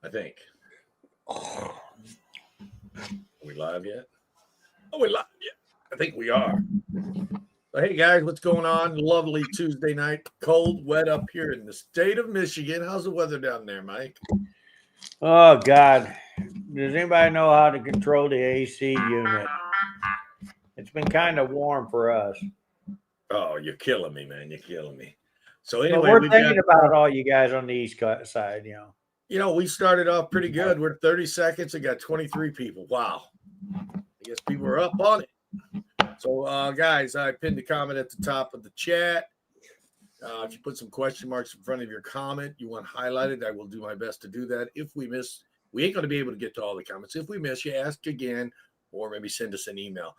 I think. Are we live yet? Oh, we live yet. I think we are. So, hey guys, what's going on? Lovely Tuesday night. Cold, wet up here in the state of Michigan. How's the weather down there, Mike? Oh God. Does anybody know how to control the AC unit? It's been kind of warm for us. Oh, you're killing me, man. You're killing me. So But anyway, we're we've got thinking about all you guys on the East Side. we started off pretty good. We're 30 seconds and got 23 people. Wow. I guess people are up on it. So guys, I pinned a comment at the top of the chat. If you put some question marks in front of your comment, you want highlighted, I will do my best to do that. If we miss, we ain't going to be able to get to all the comments. If we miss, you ask again, or maybe send us an email.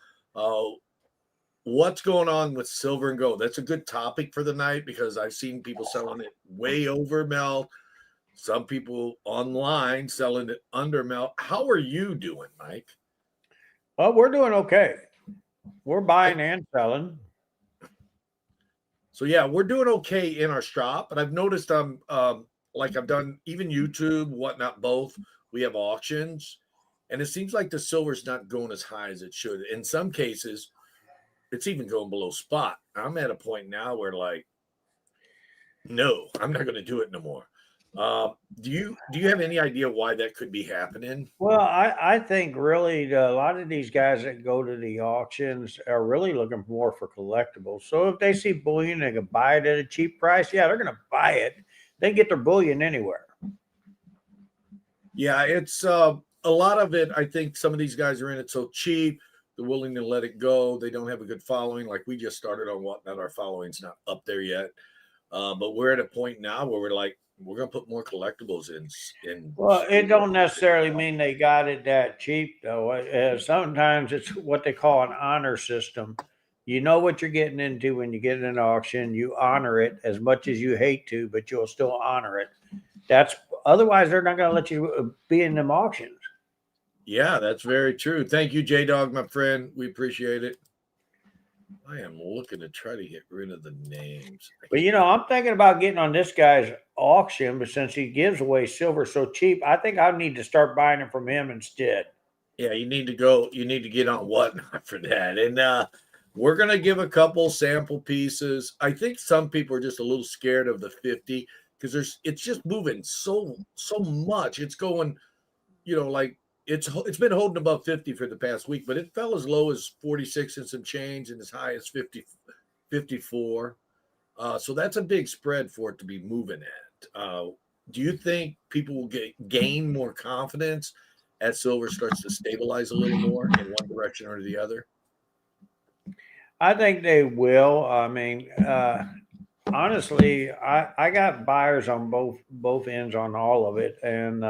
What's going on with silver and gold? That's a good topic for the night because I've seen people selling it way over melt. Some people online selling it under melt. How are you doing, Mike? Well, we're doing okay. We're buying and selling. So yeah, we're doing okay in our shop, but I've noticed like I've done even YouTube, whatnot, both. We have auctions, and it seems like the silver's not going as high as it should. In some cases, it's even going below spot. I'm at a point now where like, no, I'm not going to do it no more. Do you have any idea why that could be happening? Well, I think really a lot of these guys that go to the auctions are really looking more for collectibles. So if they see bullion, they can buy it at a cheap price. Yeah, they're going to buy it. They can get their bullion anywhere. Yeah, it's a lot of it. I think some of these guys are in it so cheap. They're willing to let it go. They don't have a good following. Like we just started on whatnot. Our following's not up there yet. But we're at a point now where we're like, we're gonna put more collectibles in. Well, it don't necessarily mean they got it that cheap, though. Sometimes it's what they call an honor system. You know what you're getting into when you get in an auction. You honor it as much as you hate to, but you'll still honor it. That's otherwise they're not going to let you be in them auctions. Yeah, that's very true. Thank you, J Dog, my friend. We appreciate it. I am looking to try to get rid of the names. But I'm thinking about getting on this guy's auction, but since he gives away silver so cheap, I think I need to start buying it from him instead. Yeah, you need to go. You need to get on whatnot for that. And we're gonna give a couple sample pieces. I think some people are just a little scared of the 50 because it's just moving so much. It's going, like it's been holding above 50 for the past week, but it fell as low as 46 and some change and as high as 50, 54. So that's a big spread for it to be moving at. Do you think people will gain more confidence as silver starts to stabilize a little more in one direction or the other? I think they will. I mean, honestly, I got buyers on both ends on all of it, and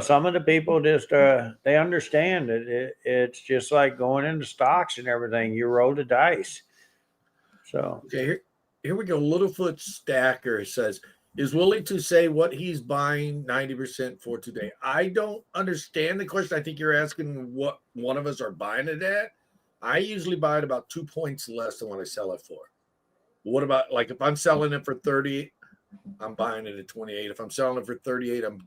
some of the people just they understand it. It's just like going into stocks and everything. You roll the dice. So okay, here we go. Littlefoot Stacker says, is willing to say what he's buying 90% for today. I don't understand the question. I think you're asking what one of us are buying it at. I usually buy it about 2 points less than what I sell it for. What about like if I'm selling it for 30, I'm buying it at 28. If I'm selling it for 38, I'm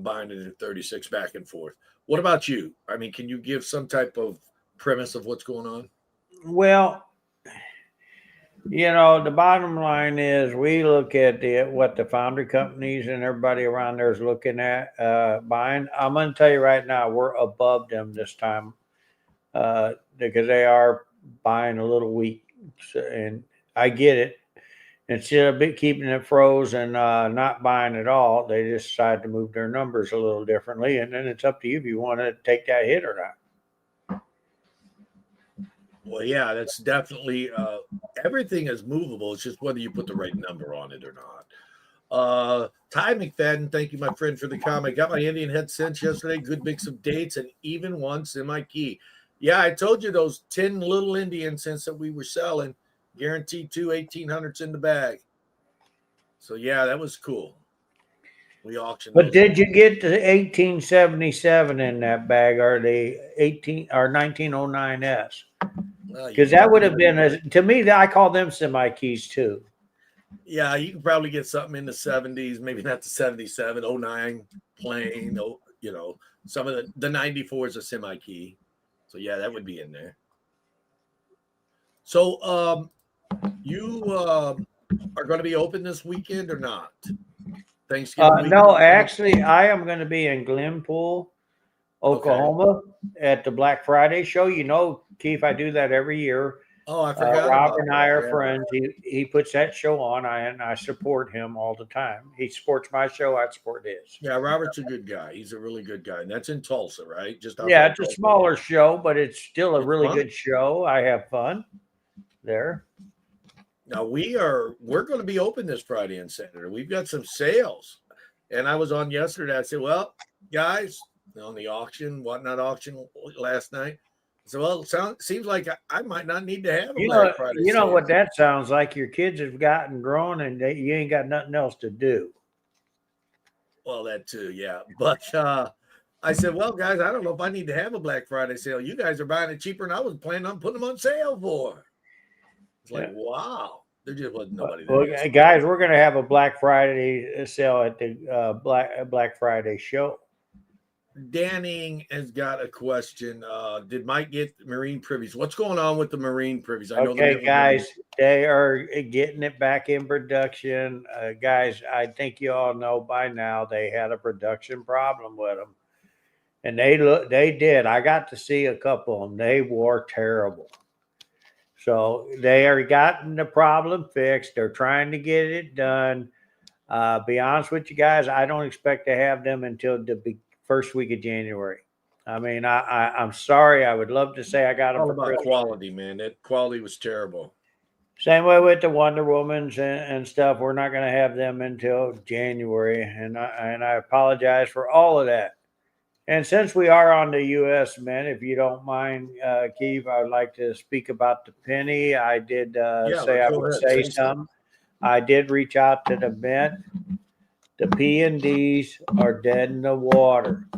buying it at 36, back and forth. What about you? I mean, can you give some type of premise of what's going on? well, the bottom line is we look at what the foundry companies and everybody around there is looking at buying. I'm going to tell you right now, we're above them this time because they are buying a little weak, and I get it. Instead of keeping it frozen, not buying at all, they just decide to move their numbers a little differently, and then it's up to you if you want to take that hit or not. Well, yeah, that's definitely everything is movable. It's just whether you put the right number on it or not. Ty McFadden, thank you, my friend, for the comment. Got my Indian head since yesterday. Good mix of dates and even one semi-key. Yeah, I told you those 10 little Indian cents that we were selling, guaranteed 1800s in the bag. So yeah, that was cool. We auctioned. But did you get the 1877 in that bag, or the 1909S? Because that would have been to me. I call them semi keys too. Yeah, you can probably get something in the 70s, maybe not the 77, '09 plain, some of the 94s are semi-key. So yeah, that would be in there. So you are going to be open this weekend or not? Thanksgiving No, weekend? actually, I am going to be in Glenpool, Okay. Oklahoma at the Black Friday show. You know, Keith, I do that every year. Oh, I forgot Rob about and I that. are Yeah. friends. He puts that show on, and I support him all the time. He supports my show. I support his. Yeah, Robert's a good guy. He's a really good guy. And that's in Tulsa, right? Just Yeah, outside it's a Tulsa. smaller show, but it's still a It's really fun. good show. I have fun there. Now we're going to be open this Friday and Saturday. We've got some sales. And I was on yesterday. I said, well, guys, on the auction, whatnot auction last night. I said, well, seems like I might not need to have a Black Friday You know sale. what that sounds like. Your kids have gotten grown, and you ain't got nothing else to do. Well, that too, yeah. But I said, well, guys, I don't know if I need to have a Black Friday sale. You guys are buying it cheaper than I was planning on putting them on sale for. It's like, Yeah. wow. There just wasn't nobody that Well, asked. guys, we're going to have a Black Friday sale at the Black Friday show. Danning has got a question. Did Mike get marine privies? What's going on with the marine privies? I know Okay, guys, they are getting it back in production. Guys, I think you all know by now they had a production problem with them, and they did. I got to see a couple of them. They were terrible. So they are gotten the problem fixed. They're trying to get it done. Be honest with you guys, I don't expect to have them until the first week of January. I mean, I'm sorry. I would love to say I got them all for about Christmas. quality, man. That quality was terrible. Same way with the Wonder Womans and stuff. We're not going to have them until January, and I apologize for all of that. And since we are on the U.S. Mint, if you don't mind, Keith, I would like to speak about the penny. I did Yeah, say let's I go would ahead. say Say some. I did reach out to the Mint. The P&Ds are dead in the water,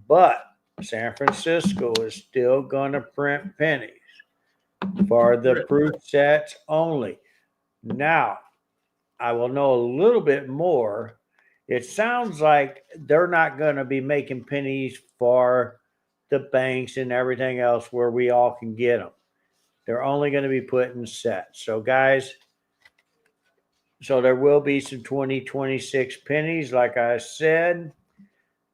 but San Francisco is still going to print pennies for the proof sets only. Now, I will know a little bit more. It sounds like they're not going to be making pennies for the banks and everything else where we all can get them. They're only going to be putting sets. So, guys, so there will be some 2026 pennies, like I said.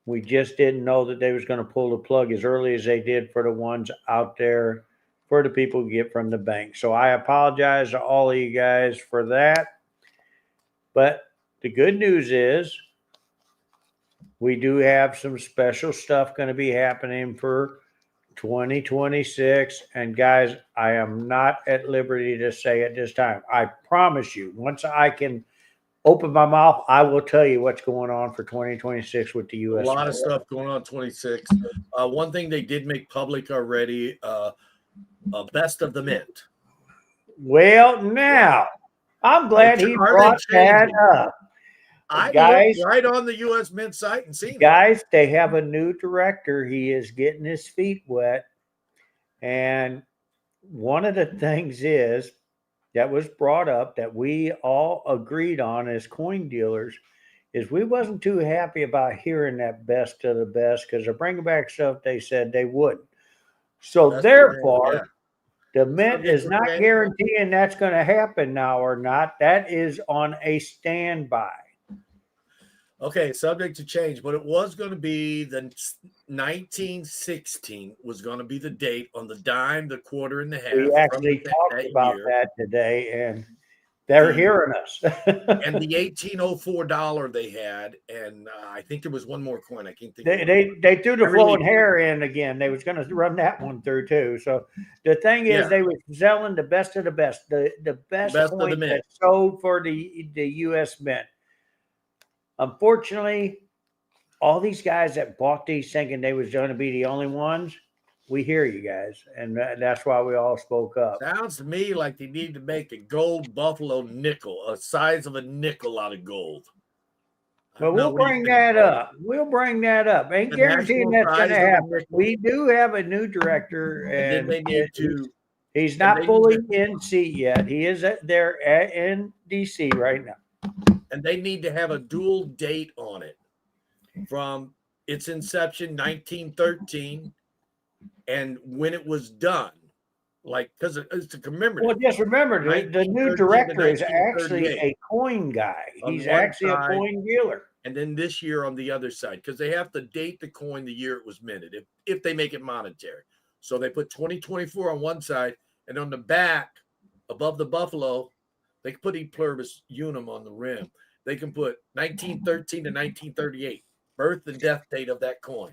We just didn't know that they was going to pull the plug as early as they did for the ones out there for the people who get from the bank. So I apologize to all of you guys for that. But the good news is we do have some special stuff going to be happening for 2026. And guys, I am not at liberty to say at this time. I promise you, once I can open my mouth, I will tell you what's going on for 2026 with the A U.S. lot of stuff going on 26. One thing they did make public already, best of the mint. Well, now I'm glad he brought that up. I Guys, looked right on the U.S. Mint site and seen it. guys, they have a new director. He is getting his feet wet. And one of the things is that was brought up that we all agreed on as coin dealers is we wasn't too happy about hearing that best of the best because they're bringing back stuff they said they wouldn't. So That's therefore, the Mint Subject is to not change. guaranteeing that's going to happen now or not. That is on a standby. Okay, subject to change, but it was going to be the 1916 was going to be the date on the dime, the quarter, and the half. We actually talked about that today, and they're hearing us. And the $1804 they had, and I think there was one more coin. I can't think. They threw the flowing hair in again. They was going to run that one through too. So the thing is, they were selling the best of the best, the best coin that sold for the U.S. Mint. Unfortunately, all these guys that bought these thinking they was going to be the only ones, we hear you guys, and that's why we all spoke up. Sounds to me like they need to make a gold buffalo nickel, a size of a nickel out of gold. But we'll bring that up. We'll bring that up. Ain't guaranteeing that's going to happen. We do have a new director, and then they need to He's And not they fully need to, in seat yet. He is in DC right now. and they need to have a dual date on it from its inception, 1913, and when it was done. Like, because it's a Well, commemorative, just remember, the new 1913 to director is actually 1938 a coin guy. on He's one actually a side, coin dealer. and then this year on the other side, because they have to date the coin the year it was minted if they make it monetary. So they put 2024 on one side, and on the back, above the buffalo, they can put E pluribus unum on the rim. They can put 1913 to 1938, birth and death date of that coin.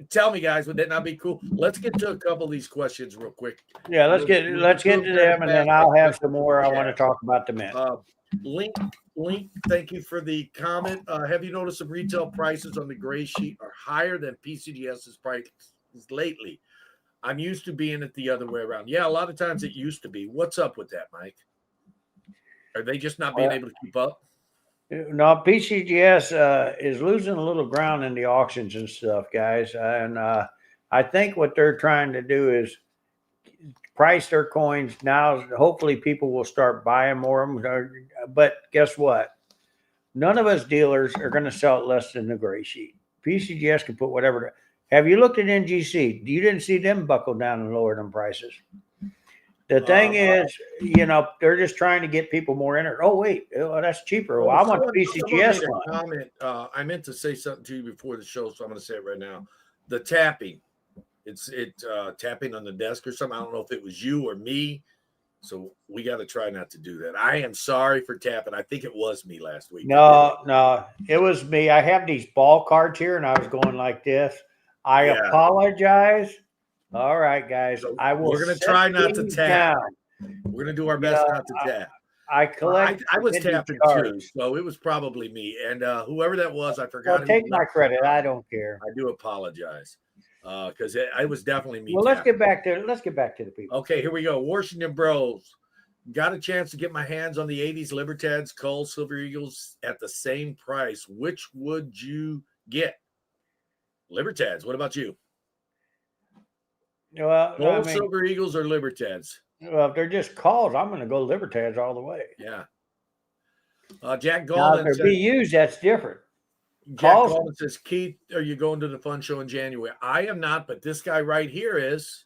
Tell me, guys, would that not be cool? Let's get to a couple of these questions real quick. Yeah, let's get to them, and then I'll have some more. I want to talk about the mint. Link, thank you for the comment. Have you noticed some retail prices on the gray sheet are higher than PCGS's prices lately? I'm used to being it the other way around. Yeah, a lot of times it used to be. What's up with that, Mike? Are they just not being able to keep up? No, PCGS is losing a little ground in the auctions and stuff, guys. And I think what they're trying to do is price their coins now. Hopefully, people will start buying more of them. But guess what? None of us dealers are going to sell it less than the gray sheet. PCGS can put whatever. Have you looked at NGC? You didn't see them buckle down and lower them prices. The thing is, they're just trying to get people more in it. Oh, wait, that's cheaper. Well, I want the PCGS one. Comment. I meant to say something to you before the show, so I'm going to say it right now. The tapping. It's tapping on the desk or something. I don't know if it was you or me. So we got to try not to do that. I am sorry for tapping. I think it was me last week. No, it was me. I have these ball cards here, and I was going like this. I apologize. All right, guys. So I will. We're going to try not to tap. We're going to do our best not to tap. I collect. I was tapping too, so it was probably me. And whoever that was, I forgot. Well, take my credit. I don't care. I do apologize because it was definitely me. Well, let's get back to the people. Okay, here we go. Washington Bros. Got a chance to get my hands on the 80s Libertads, Cole, Silver Eagles at the same price. Which would you get? Libertads. What about you? Well, Cole, Silver Eagles or Libertads? Well, if they're just calls, I'm going to go Libertads all the way. Yeah. Jack Gallman says, BUs, that's different. Jack Gallman says, Keith, are you going to the fun show in January? I am not, but this guy right here is.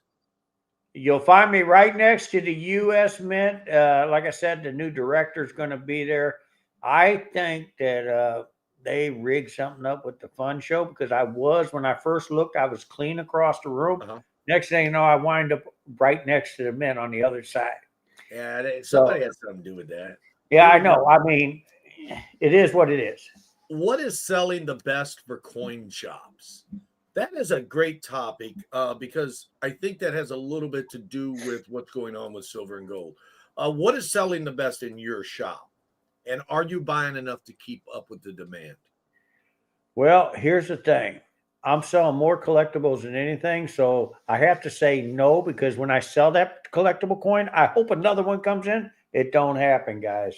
You'll find me right next to the U.S. Mint. Like I said, the new director is going to be there. I think that they rigged something up with the fun show because when I first looked, I was clean across the room. Uh-huh. Next thing you know, I wind up right next to the Mint on the other side. Yeah, somebody has something to do with that. Yeah, I know. I mean, it is what it is. What is selling the best for coin shops? That is a great topic because I think that has a little bit to do with what's going on with silver and gold. What is selling the best in your shop? And are you buying enough to keep up with the demand? Well, here's the thing. I'm selling more collectibles than anything, so I have to say no because when I sell that collectible coin, I hope another one comes in. It don't happen, guys.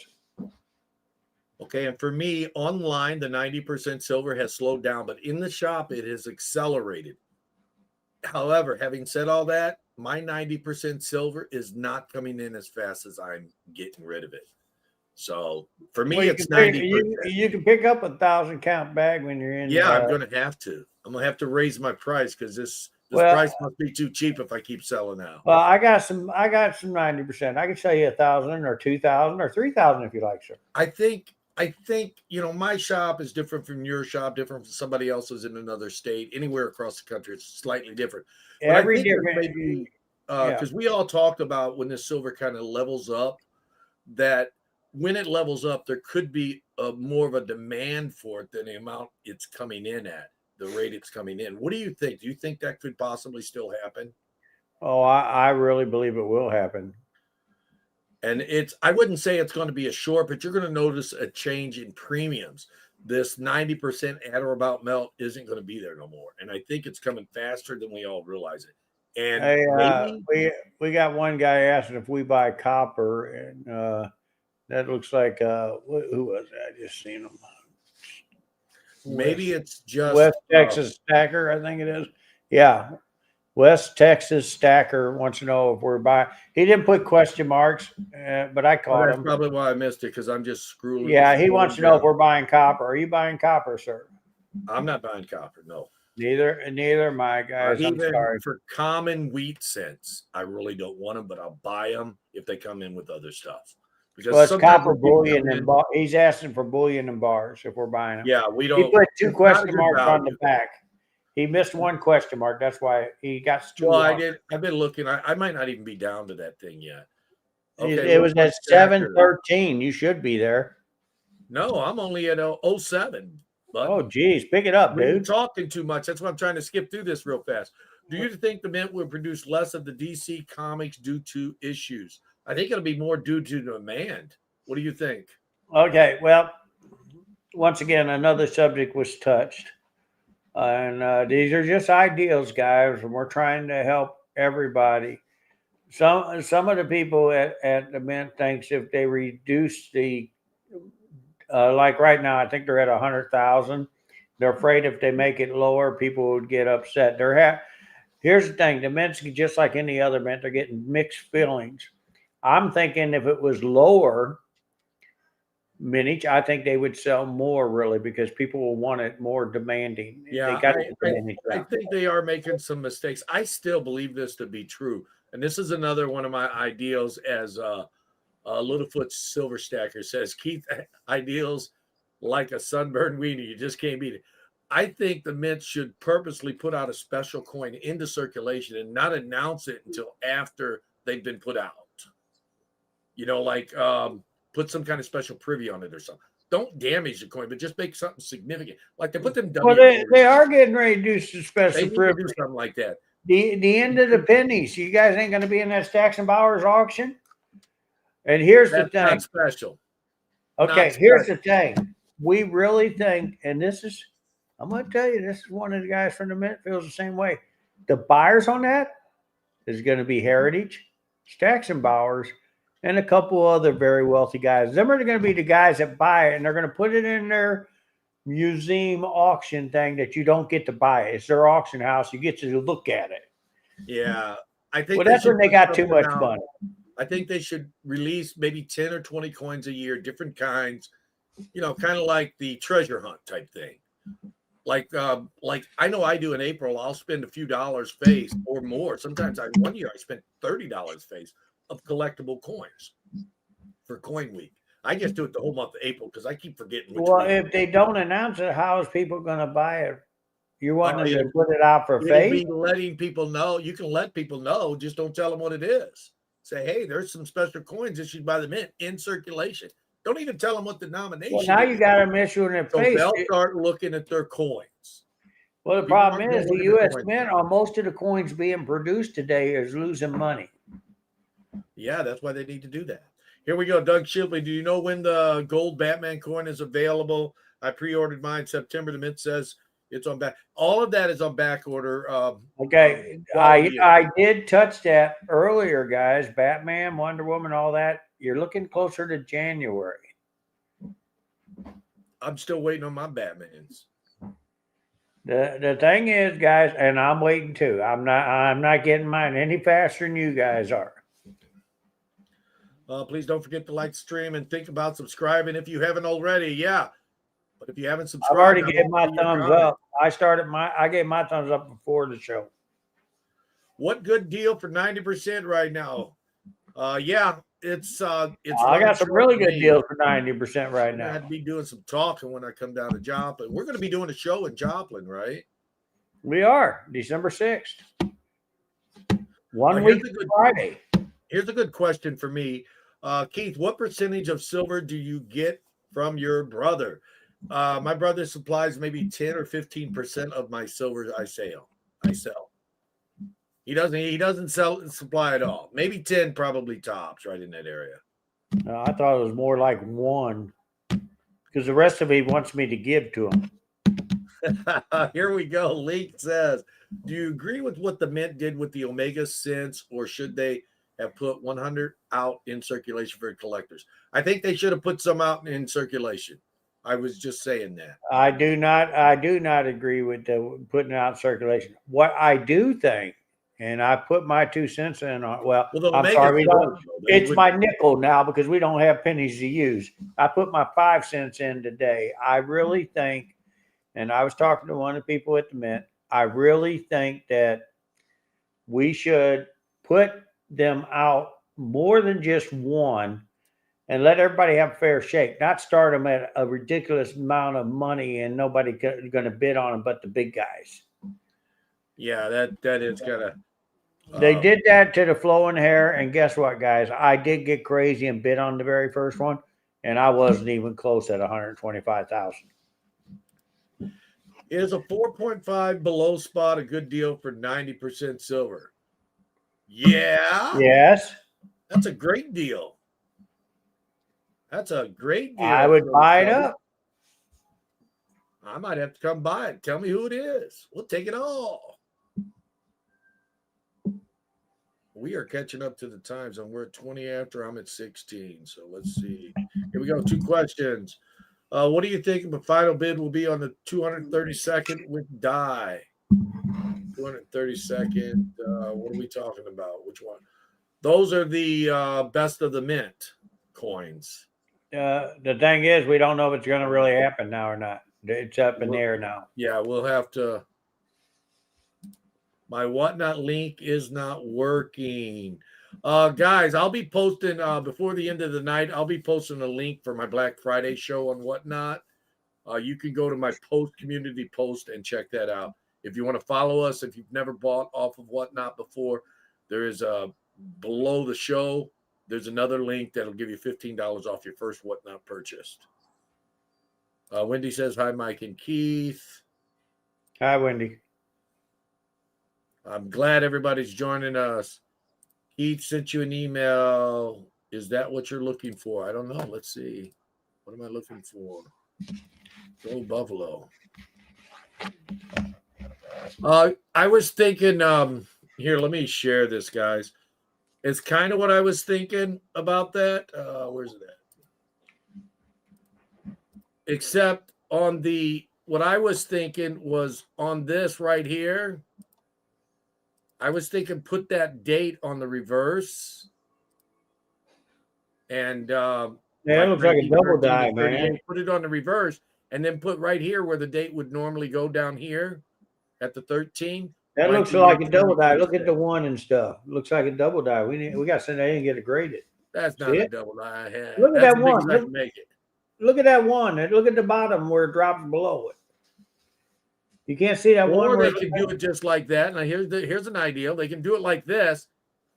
Okay, and for me, online, the 90% silver has slowed down, but in the shop, it has accelerated. However, having said all that, my 90% silver is not coming in as fast as I'm getting rid of it. So for me, it's 90%. You can pick up 1,000 count bag when you're in. Yeah, I'm going to have to. I'm going to have to raise my price because this price must be too cheap if I keep selling out. Well, I got some 90%. I can sell you 1,000 or 2,000 or 3,000 if you like, sir. I think my shop is different from your shop, different from somebody else's in another state, anywhere across the country. It's slightly different. Every different, because we all talked about when the silver kind of levels up, that when it levels up, there could be more of a demand for it than the amount it's coming in at, the rate it's coming in. What do you think? Do you think that could possibly still happen? Oh, I really believe it will happen. And I wouldn't say it's going to be a short, but you're going to notice a change in premiums. This 90% at or about melt isn't going to be there no more. And I think it's coming faster than we all realize it. And hey, we got one guy asking if we buy copper, and that looks like who was that? I just seen him. Maybe it's just West Texas Stacker, I think it is. Yeah. West Texas Stacker wants to know if we're buying. He didn't put question marks, but I Oh, caught that's him. probably why I missed it, because I'm just scrolling. Yeah, he wants to know if down. we're buying copper. Are you buying copper, sir? I'm not buying copper, no. Neither my guys. I'm Even sorry. for common wheat cents, I really don't want them, but I'll buy them if they come in with other stuff. Because Well, it's sometimes copper when people bullion come and in, he's asking for bullion and bars if we're buying them. yeah, we He don't. put two It's not a question good marks on the value. back. He missed one question mark. That's why he got two. Well, I on. did. I've been looking. I might not even be down to that thing yet. It, Okay, it little was foot at stacker. 713. You should be there. No, I'm only at 07. But Oh, geez, pick it up, we've been dude. talking too much. That's why I'm trying to skip through this real fast. Do you think the Mint will produce less of the DC comics due to issues? I think it'll be more due to demand. What do you think? Okay, well, once again, another subject was touched. And these are just ideals, guys, and we're trying to help everybody. Some of the people at the Mint thinks if they reduce the like right now, I think they're at 100,000. They're afraid if they make it lower, people would get upset. Here's the thing: the Mint's just like any other Mint; they're getting mixed feelings. I'm thinking if it was lower mintage, I think they would sell more really because people will want it more demanding. They Yeah, got to get the mintage I down. think they are making some mistakes. I still believe this to be true. And this is another one of my ideals, as Littlefoot Silver Stacker says, Keith, ideals like a sunburned weenie. You just can't beat it. I think the Mint should purposely put out a special coin into circulation and not announce it until after they've been put out. Like put some kind of special privy on it or something. Don't damage the coin, but just make something significant. Like they put them Well, W. they are getting ready to do some They special need to privilege. do something like that. The end of the pennies. You guys ain't going to be in that Stacks and Bowers auction. And here's That's the thing. not special. Okay, Not here's the special. thing. We really think, and I'm going to tell you, this is one of the guys from the Mint feels the same way. The buyers on that is going to be Heritage, Stacks and Bowers, and a couple other very wealthy guys. Them are going to be the guys that buy it, and they're going to put it in their museum auction thing that you don't get to buy it. It's their auction house. You get to look at it. Yeah, I think Well, that's when they put got too something much out. money. I think they should release maybe 10 or 20 coins a year, different kinds, kind of like the treasure hunt type thing. Like I know I do in April, I'll spend a few dollars face or more. Sometimes one year I spent $30 face of collectible coins for Coin Week. I just do it the whole month of April because I keep forgetting which Well, week. if they don't announce it, how is people going to buy it? You want them to It'll, put it out for it'll face? be letting people know. You can let people know, just don't tell them what it is. Say, hey, there's some special coins issued by the Mint in circulation. Don't even tell them what the nomination Well, now is. you got them issuing it So face. they'll start looking at their coins. Well, the People problem aren't is the going into U.S. coins. Mint on most of the coins being produced today is losing money. Yeah, that's why they need to do that. Here we go. Doug Shipley, do you know when the gold Batman coin is available? I pre-ordered mine September. The Mint says it's on back. All of that is on back order. Okay, I did touch that earlier, guys. Batman, Wonder Woman, all that. You're looking closer to January. I'm still waiting on my Batmans. The thing is, guys, and I'm waiting too. I'm not getting mine any faster than you guys are. Please don't forget to like the stream and think about subscribing if you haven't already. Yeah, but if you haven't subscribed, I've already gave my thumbs up. I gave my thumbs up before the show. What good deal for 90% right now? Yeah, it's I got some really good deals for 90% right now. I had to be doing some talking when I come down to Joplin. We're going to be doing a show in Joplin, right? We are December 6th. 1 week Friday. Here's a good question for me. Keith, what percentage of silver do you get from your brother? My brother supplies maybe 10 or 15% of my silver I sell. He doesn't supply at all. Maybe 10 probably tops right in that area. No, I thought it was more like 1 because the rest of it wants me to give to him. Here we go. Leak says, do you agree with what the Mint did with the Omega cents, or should they have put 100 out in circulation for collectors? I think they should have put some out in circulation. I was just saying that. I do not agree with the putting out circulation. What I do think and I put my 2 cents in on. Well, Well, they'll I'm make sorry, it we for don't. them, though. They It's would- my nickel now because we don't have pennies to use. I put my 5 cents in today. I really think, and I was talking to one of the people at the Mint. I really think that we should put them out more than just one and let everybody have a fair shake, not start them at a ridiculous amount of money and nobody going to bid on them but the big guys. Yeah, that is kind of. They did that to the flowing hair, and guess what, guys? I did get crazy and bid on the very first one, and I wasn't even close at 125,000. Is a 4.5 below spot a good deal for 90% silver? Yeah. Yes, That's a great deal. That's a great deal. I would buy it up. I might have to come by it. Tell me who it is. We'll take it all. We are catching up to the times, and we're at 20 after. I'm at 16. So let's see. Here we go. 2 questions. What do you think the final bid will be on the 232nd with die? 232nd. What are we talking about? Which one? Those are the best of the mint coins. The thing is, we don't know if it's going to really happen now or not. It's up in the air now. Yeah, we'll have to. My whatnot link is not working. Guys, I'll be posting before the end of the night. I'll be posting a link for my Black Friday show on whatnot. You can go to my community post and check that out. If you want to follow us, if you've never bought off of whatnot before, there is below the show. There's another link that'll give you $15 off your first whatnot purchased. Wendy says hi, Mike and Keith. Hi, Wendy. I'm glad everybody's joining us. Keith sent you an email. Is that what you're looking for? I don't know. Let's see. What am I looking for? Go Buffalo. I was thinking, here, let me share this, guys. It's kind of what I was thinking about that. Where's it at? Except on what I was thinking was on this right here. I was thinking put that date on the reverse. And yeah, it looks like a double die, man. Put it on the reverse and then put right here where the date would normally go down here at the 13. That looks like a double die. Look at the one and stuff. Looks like a double die. We got to send that in and get it graded. That's not a double die. Look at that one. Look at that one. Look at the bottom where it drops below it. You can't see that one. Or they can do it just like that. Now here's an idea. They can do it like this,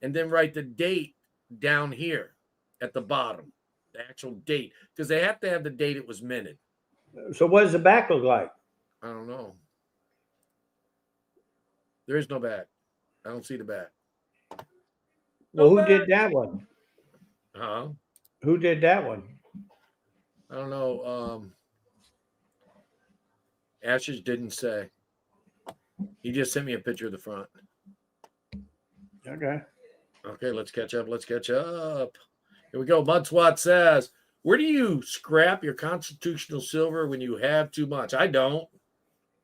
and then write the date down here at the bottom, the actual date, because they have to have the date it was minted. So what does the back look like? I don't know. There is no back. I don't see the back. Well, who did that one? Huh? Who did that one? I don't know. Ashes didn't say. He just sent me a picture of the front. Okay. Okay, let's catch up. Here we go. Mudswat says, where do you scrap your constitutional silver when you have too much? I don't.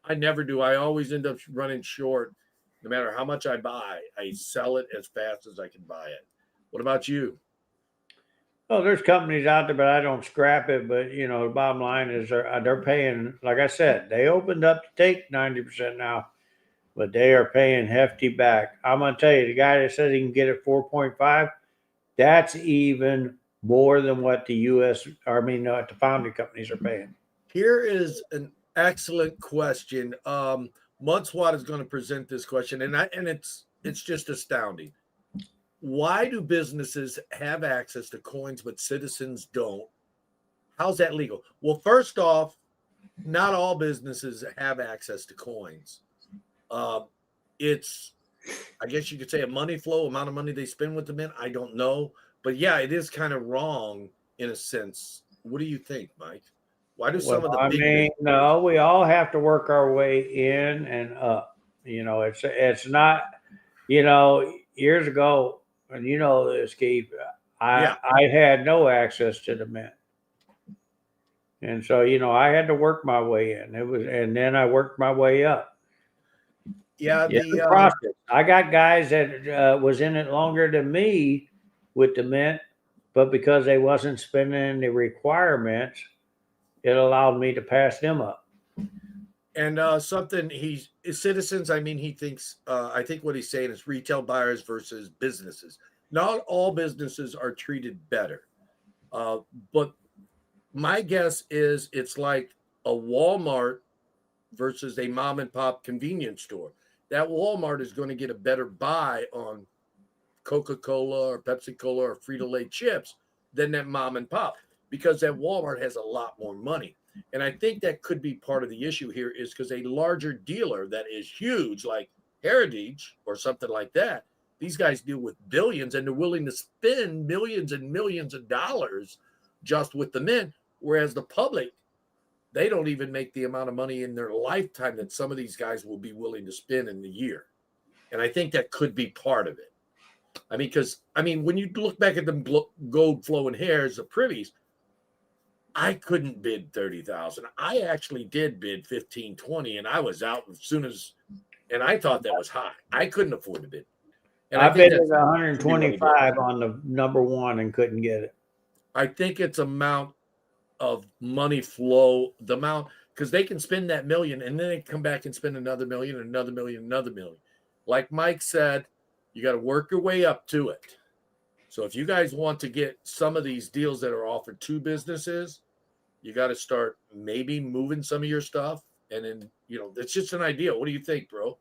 I never do. I always end up running short. No matter how much I buy, I sell it as fast as I can buy it. What about you? Well, there's companies out there, but I don't scrap it. But, the bottom line is they're paying, like I said, they opened up to take 90% now, but they are paying hefty back. I'm going to tell you, the guy that says he can get it 4.5, that's even more than what the foundry companies are paying. Here is an excellent question. Mudswat is going to present this question, and it's just astounding. Why do businesses have access to coins but citizens don't? How's that legal? Well, first off, not all businesses have access to coins. It's, I guess you could say, a money flow, amount of money they spend with the mint. I don't know. But yeah, it is kind of wrong in a sense. What do you think, Mike? Why do some of the no, we all have to work our way in and up. It's not, years ago, and this, Keith, I had no access to the mint. And so, I had to work my way in. And then I worked my way up. Yeah, Yeah, the process. I got guys that was in it longer than me with the mint, but because they wasn't spending the requirements, it allowed me to pass them up. and something he's citizens. I mean, he thinks. I think what he's saying is retail buyers versus businesses. Not all businesses are treated better, uh, but my guess is it's like a Walmart versus a mom and pop convenience store. That Walmart is going to get a better buy on Coca-Cola or Pepsi-Cola or Frito-Lay chips than that mom and pop because that Walmart has a lot more money. And I think that could be part of the issue here is because a larger dealer that is huge, like Heritage or something like that, these guys deal with billions and they're willing to spend millions and millions of dollars just with the mint. Whereas the public, they don't even make the amount of money in their lifetime that some of these guys will be willing to spend in the year. And I think that could be part of it. I mean, because when you look back at them gold flowing hairs, the privies, I couldn't bid 30,000. I actually did bid 15, 20, and I was out as soon as, and I thought that was high. I couldn't afford to bid. And I I think bid that's at 125 on the number one and couldn't get it. I think it's amount of money flow, the amount, because they can spend that million and then they come back and spend another million, another million, another million. Like Mike said, you got to work your way up to it. So if you guys want to get some of these deals that are offered to businesses, you got to start maybe moving some of your stuff. And then, it's just an idea. What do you think, bro?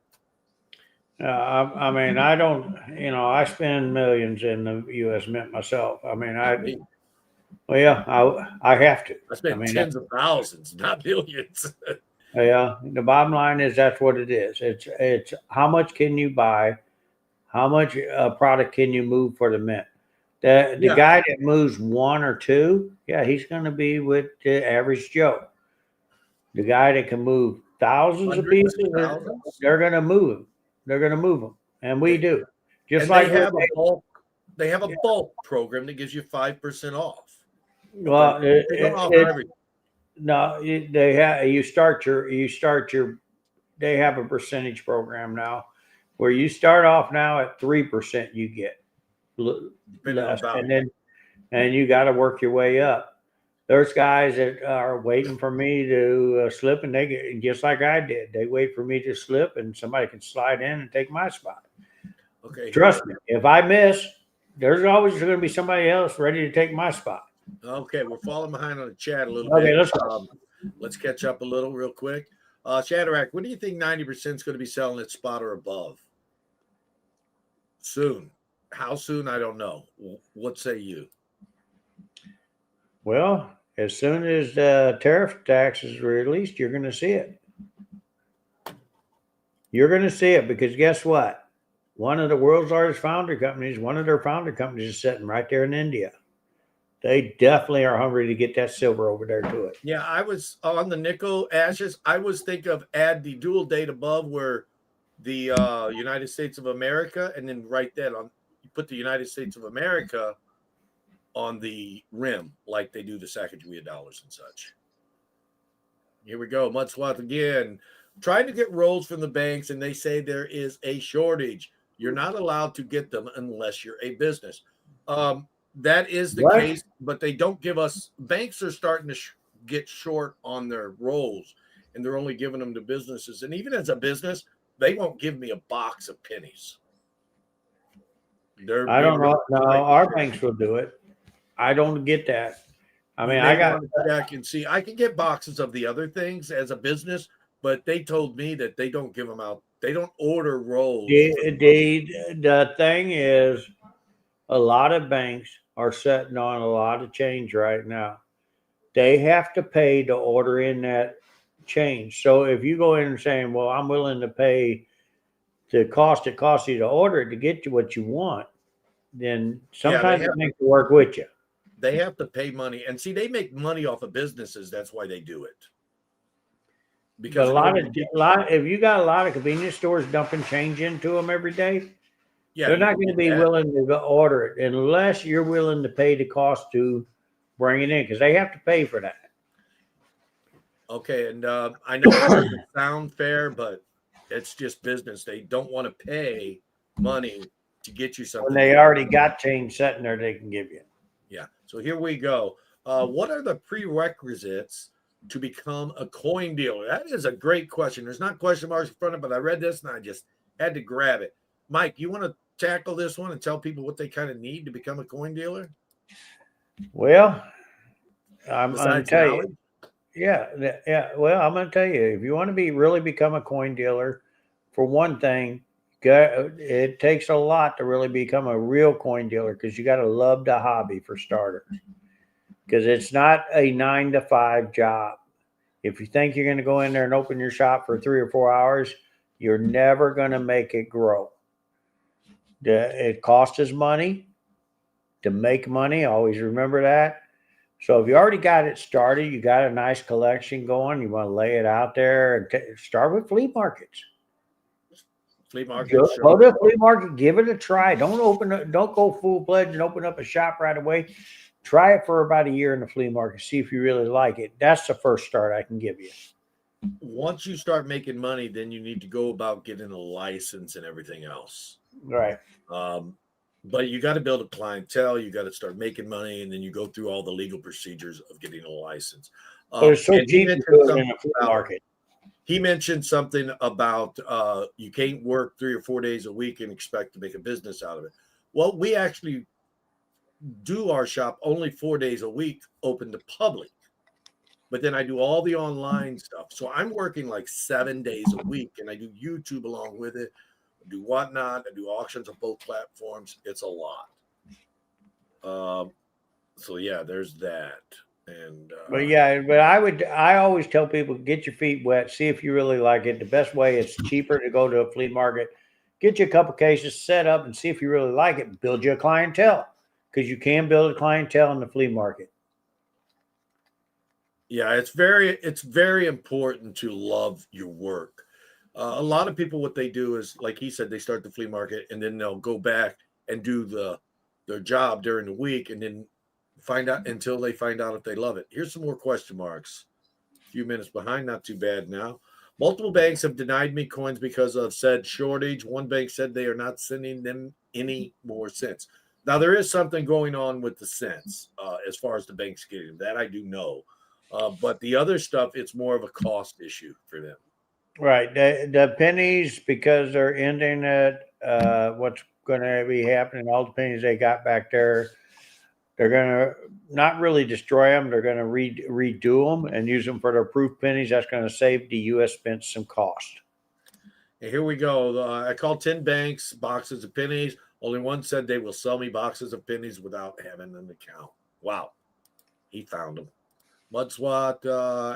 I mean, I don't, I spend millions in the U.S. Mint myself. I mean, well, yeah, I have to. I spent tens of thousands, not millions. Yeah, the bottom line is that's what it is. It's how much can you buy, how much product can you move for the mint. The guy that moves one or two, yeah, he's going to be with the average Joe. The guy that can move thousands of pieces, they're going to move them. They're going to move them, and we do. Just and like they have a bulk. They have a bulk program that gives you 5% off. Well, they don't offer everything. No, they have. You start your. They have a percentage program now, where you start off now at 3%. You get less, and you got to work your way up. There's guys that are waiting for me to slip, and they get just like I did. They wait for me to slip, and somebody can slide in and take my spot. Okay. Trust me, if I miss, there's always going to be somebody else ready to take my spot. Okay, we're falling behind on the chat a little bit. Let's go. Let's catch up a little real quick. Shadrack, when do you think 90% is going to be selling at spot or above? Soon. How soon? I don't know. What say you? Well, as soon as the tariff tax is released, you're going to see it. You're going to see it because guess what? One of the world's largest foundry companies, one of their founder companies is sitting right there in India. They definitely are hungry to get that silver over there to it. Yeah, I was on the nickel ashes. I was thinking of add the dual date above where the United States of America, and then write that on. You put the United States of America on the rim like they do the Sacagawea dollars and such. Here we go. Mudswath again. Trying to get rolls from the banks, and they say there is a shortage. You're not allowed to get them unless you're a business. That is the case, but they don't give us. Banks are starting to get short on their rolls, and they're only giving them to businesses. And even as a business, they won't give me a box of pennies. I don't know. No, our banks will do it. I don't get that. I mean, I got back and see. I can get boxes of the other things as a business, but they told me that they don't give them out. They don't order rolls. The thing is, a lot of banks are sitting on a lot of change right now. They have to pay to order in that change. So if you go in and saying, well, I'm willing to pay the cost it costs you to order it to get you what you want, then sometimes they make it work with you. They have to pay money. And see, they make money off of businesses. That's why they do it. Because if you got a lot of convenience stores dumping change into them every day, they're not going to be willing to go order it unless you're willing to pay the cost to bring it in because they have to pay for that. Okay, and I know it doesn't sound fair, but It's just business. They don't want to pay money to get you When something. they already got change sitting there, they can give you. Yeah. So here we go. What are the prerequisites to become a coin dealer? That is a great question. There's not question marks in front of it, but I read this and I just had to grab it. Mike, you want to tackle this one and tell people what they kind of need to become a coin dealer Well, I'm going to besides tell you. knowledge? Yeah. Well, I'm going to tell you, if you want to really become a coin dealer, for one thing, it takes a lot to really become a real coin dealer because you got to love the hobby for starters. Because it's not a 9 to 5 job. If you think you're going to go in there and open your shop for 3 or 4 hours, you're never going to make it grow. It costs us money to make money. Always remember that. So if you already got it started, you got a nice collection going, you want to lay it out there and start with flea markets. Flea market, Go sure. to a flea market, give it a try. Don't go full fledged and open up a shop right away. Try it for about a year in the flea market. See if you really like it. That's the first start I can give you. Once you start making money, then you need to go about getting a license and everything else. Right. But you got to build a clientele. You got to start making money, and then you go through all the legal procedures of getting a license. But it's so And he cheap to mentioned do it in something a flea about market. he mentioned something about you can't work 3 or 4 days a week and expect to make a business out of it. Well, we actually do our shop only 4 days a week, open to public. But then I do all the online stuff. So I'm working like 7 days a week, and I do YouTube along with it. I do whatnot. I do auctions on both platforms. It's a lot. So yeah, there's that. And But I always tell people get your feet wet, see if you really like it. The best way it's cheaper to go to a flea market, get you a couple cases set up and see if you really like it. Build you a clientele because you can build a clientele in the flea market. yeah, it's very important to love your work. A lot of people, what they do is, like he said, they start the flea market and then they'll go back and do their job during the week, and then find out until they find out if they love it. Here's some more question marks. A few minutes behind, not too bad now. Multiple banks have denied me coins because of said shortage. One bank said they are not sending them any more cents. Now there is something going on with the cents as far as the banks getting them. That I do know. But the other stuff, it's more of a cost issue for them. Right. The pennies, because they're ending at what's going to be happening, all the pennies they got back there, they're going to not really destroy them. They're going to redo them and use them for their proof pennies. That's going to save the U.S. Mint some cost. And here we go. I called 10 banks, boxes of pennies. Only one said they will sell me boxes of pennies without having an account. Wow. He found them. Mudswat,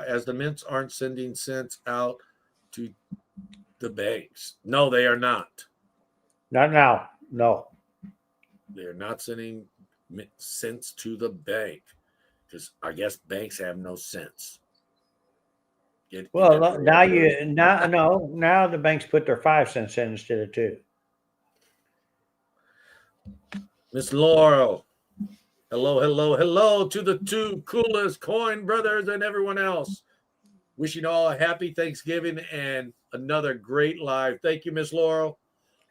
as the mints aren't sending cents out to the banks. No, they are not. Not now. No. They are not sending cents to the bank because I guess banks have no sense. Well, now the banks put their 5 cents in instead of 2. Miss Laurel, hello to the two coolest coin brothers and everyone else. Wishing all a happy Thanksgiving and another great live. Thank you, Miss Laurel.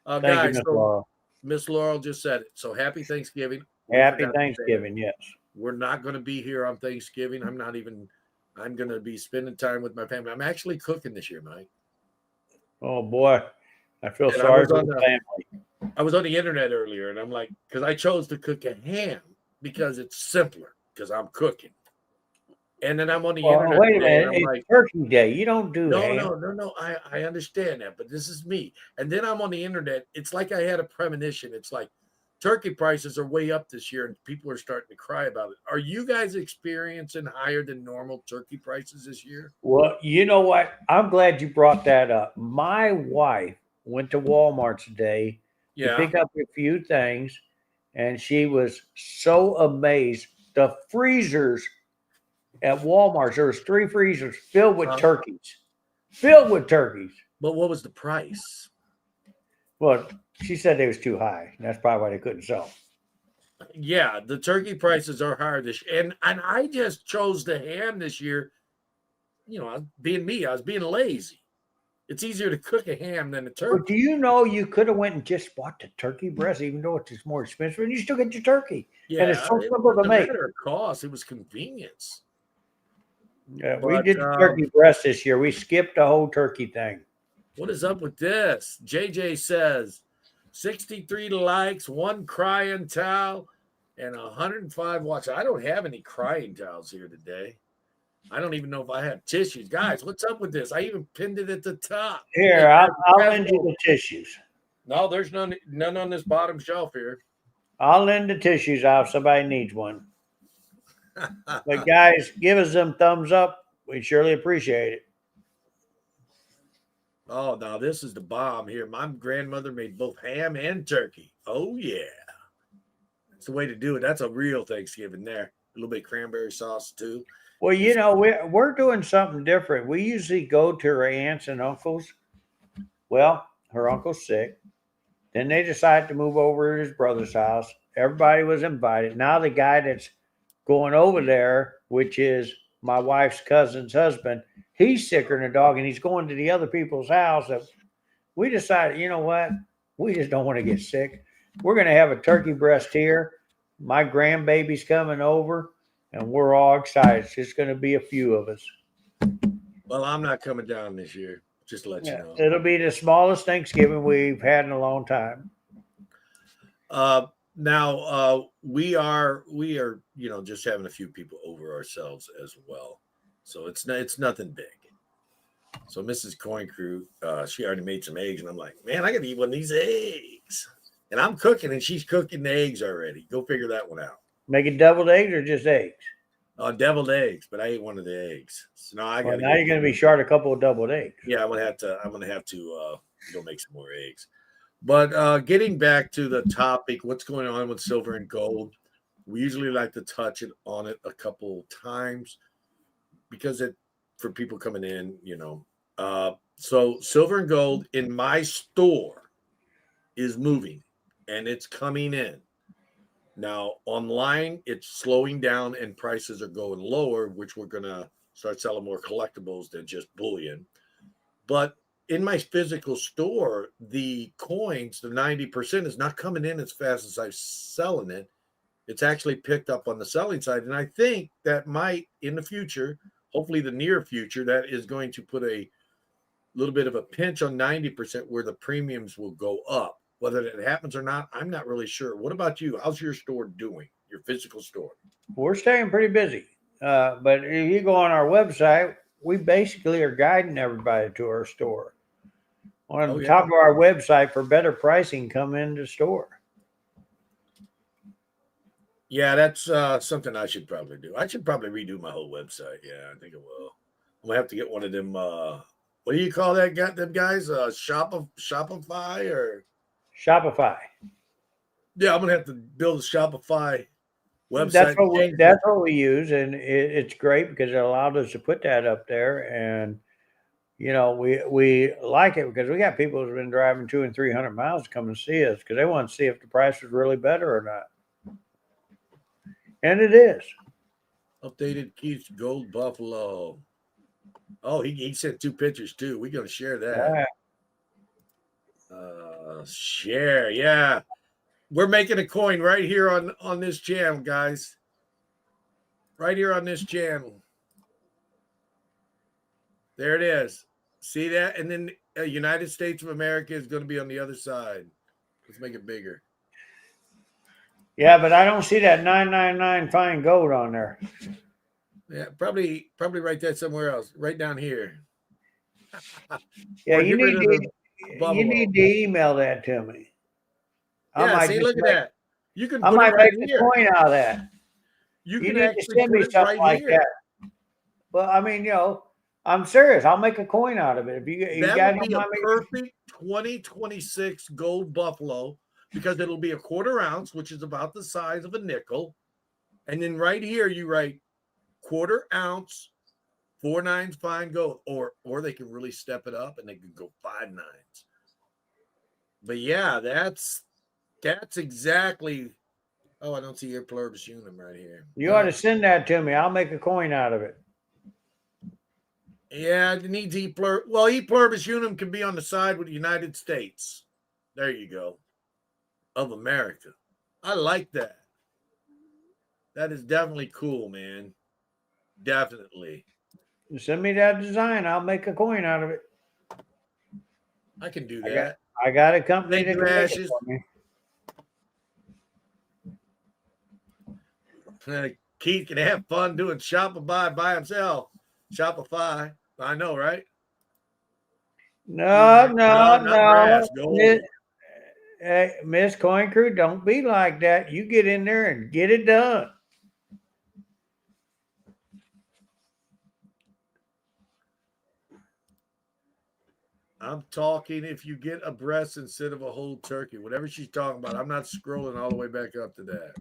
Thank Guys, you, Miss Laurel. Miss Laurel just said it. So happy Thanksgiving. Happy Thanksgiving, yes. We're not going to be here on Thanksgiving. I'm going to be spending time with my family. I'm actually cooking this year, Mike. Oh, boy. I feel sorry for the family. I was on the internet earlier, and I'm like, because I chose to cook a ham because it's simpler because I'm cooking. And then I'm on the internet. Wait a minute. It's like, Turkey Day. You don't do ham. No. I understand that, but this is me. And then I'm on the internet. It's like I had a premonition. It's like turkey prices are way up this year, and people are starting to cry about it. Are you guys experiencing higher than normal turkey prices this year? Well, you know what? I'm glad you brought that up. My wife went to Walmart today to pick up a few things, and she was so amazed. The freezers at Walmart, there was 3 freezers filled with turkeys. Filled with turkeys. But what was the price? Well, she said they was too high. And that's probably why they couldn't sell. Yeah, the turkey prices are higher this year. And I just chose the ham this year. You know, being me, I was being lazy. It's easier to cook a ham than a But turkey. do you know you could have went and just bought the turkey breast, even though it's more expensive, and you still get your turkey. And it's Yeah, so it simple to wasn't a make. matter of cost; it was convenience. Yeah, we But did the turkey breast this year. We skipped the whole turkey thing. what is up with this? JJ says 63 likes, 1 crying towel, and 105 watch. I don't have any crying towels here today. I don't even know if I have tissues. Guys, what's up with this? I even pinned it at the top. Here, Hey, I'll grab lend you one. the tissues. No, there's none on this bottom shelf here. I'll lend the tissues out if somebody needs one. But guys, give us them thumbs up. We surely appreciate it. Oh, now this is the bomb here. My grandmother made both ham and turkey. Oh, yeah. That's the way to do it. That's a real Thanksgiving there. A little bit of cranberry sauce, too. Well, you know, we're doing something different. We usually go to her aunts and uncles. Well, her uncle's sick. Then they decided to move over to his brother's house. Everybody was invited. Now the guy that's going over there, which is my wife's cousin's husband, he's sicker than a dog, and he's going to the other people's house. We decided, you know what? We just don't want to get sick. We're going to have a turkey breast here. My grandbaby's coming over, and we're all excited. It's just going to be a few of us. Well, I'm not coming down this year, just to let you Yeah, know. it'll be the smallest Thanksgiving we've had in a long time. Now we are just having a few people over ourselves as well, so it's nothing big. So Mrs. Coin Crew, she already made some eggs, and I'm like, man, I gotta eat one of these eggs. And I'm cooking, and she's cooking the eggs already. Go figure that one out. Make it deviled eggs or just eggs? Deviled eggs, but I ate one of the eggs. So now I Well, gotta now you're going to be short a couple of deviled eggs. Yeah, I'm gonna have to go make some more eggs. But getting back to the topic, what's going on with silver and gold? We usually like to touch on it a couple times because for people coming in, So silver and gold in my store is moving and it's coming in. Now online, it's slowing down and prices are going lower, which we're gonna start selling more collectibles than just bullion. But in my physical store, the coins, the 90% is not coming in as fast as I'm selling it. It's actually picked up on the selling side. And I think that might, in the future, hopefully the near future, that is going to put a little bit of a pinch on 90% where the premiums will go up. Whether that happens or not, I'm not really sure. What about you? How's your store doing, your physical store? We're staying pretty busy. But if you go on our website, we basically are guiding everybody to our store. On the top of our website for better pricing, come into the store. Yeah, that's something I should probably do. I should probably redo my whole website. Yeah, I think I will. I'm gonna have to get one of them. What do you call that? Got them guys? Shopify or Shopify. Yeah, I'm gonna have to build a Shopify That's website. what we use, and it's great because it allowed us to put that up there. And you know, we like it because we got people who've been driving 200 and 300 miles to come and see us because they want to see if the price is really better or not. And it is. Updated Keith's Gold Buffalo. Oh, he sent 2 pictures too. We're gonna share that. Share, yeah. We're making a coin right here on this channel, guys. Right here on this channel. There it is. See that? And then United States of America is going to be on the other side. Let's make it bigger. Yeah, but I don't see that 999 fine gold on there. Yeah, probably write that somewhere else. Right down here. Yeah, Or you get rid of the you buffalo. need to email that to me. Yeah, see, look at that. You can I put it might right make here. a coin out of that. You You can need to actually send put me it something right like here. that. Well, I mean, you know, I'm serious. I'll make a coin out of it. If you That got would be a perfect 2026 gold buffalo because it'll be a quarter ounce, which is about the size of a nickel. And then right here, you write quarter ounce, 4 nines fine gold, or they can really step it up and they can go 5 nines. But yeah, that's exactly. Oh, I don't see your pluribus unum right here. You ought to send that to me. I'll make a coin out of it. Yeah, it needs e plur. Well, e pluribus unum can be on the side with the United States. There you go. Of America. I like that. That is definitely cool, man. Definitely. Send me that design. I'll make a coin out of it. I can do I got that. I got a company Thank that you, can make it Ashes. for me. Keith can have fun doing Shopify by himself. Shopify. I know, right? No, No, no, not brass. no. Gold. Hey, Miss Coin Crew, don't be like that. You get in there and get it done. I'm talking if you get a breast instead of a whole turkey, whatever she's talking about. I'm not scrolling all the way back up to that.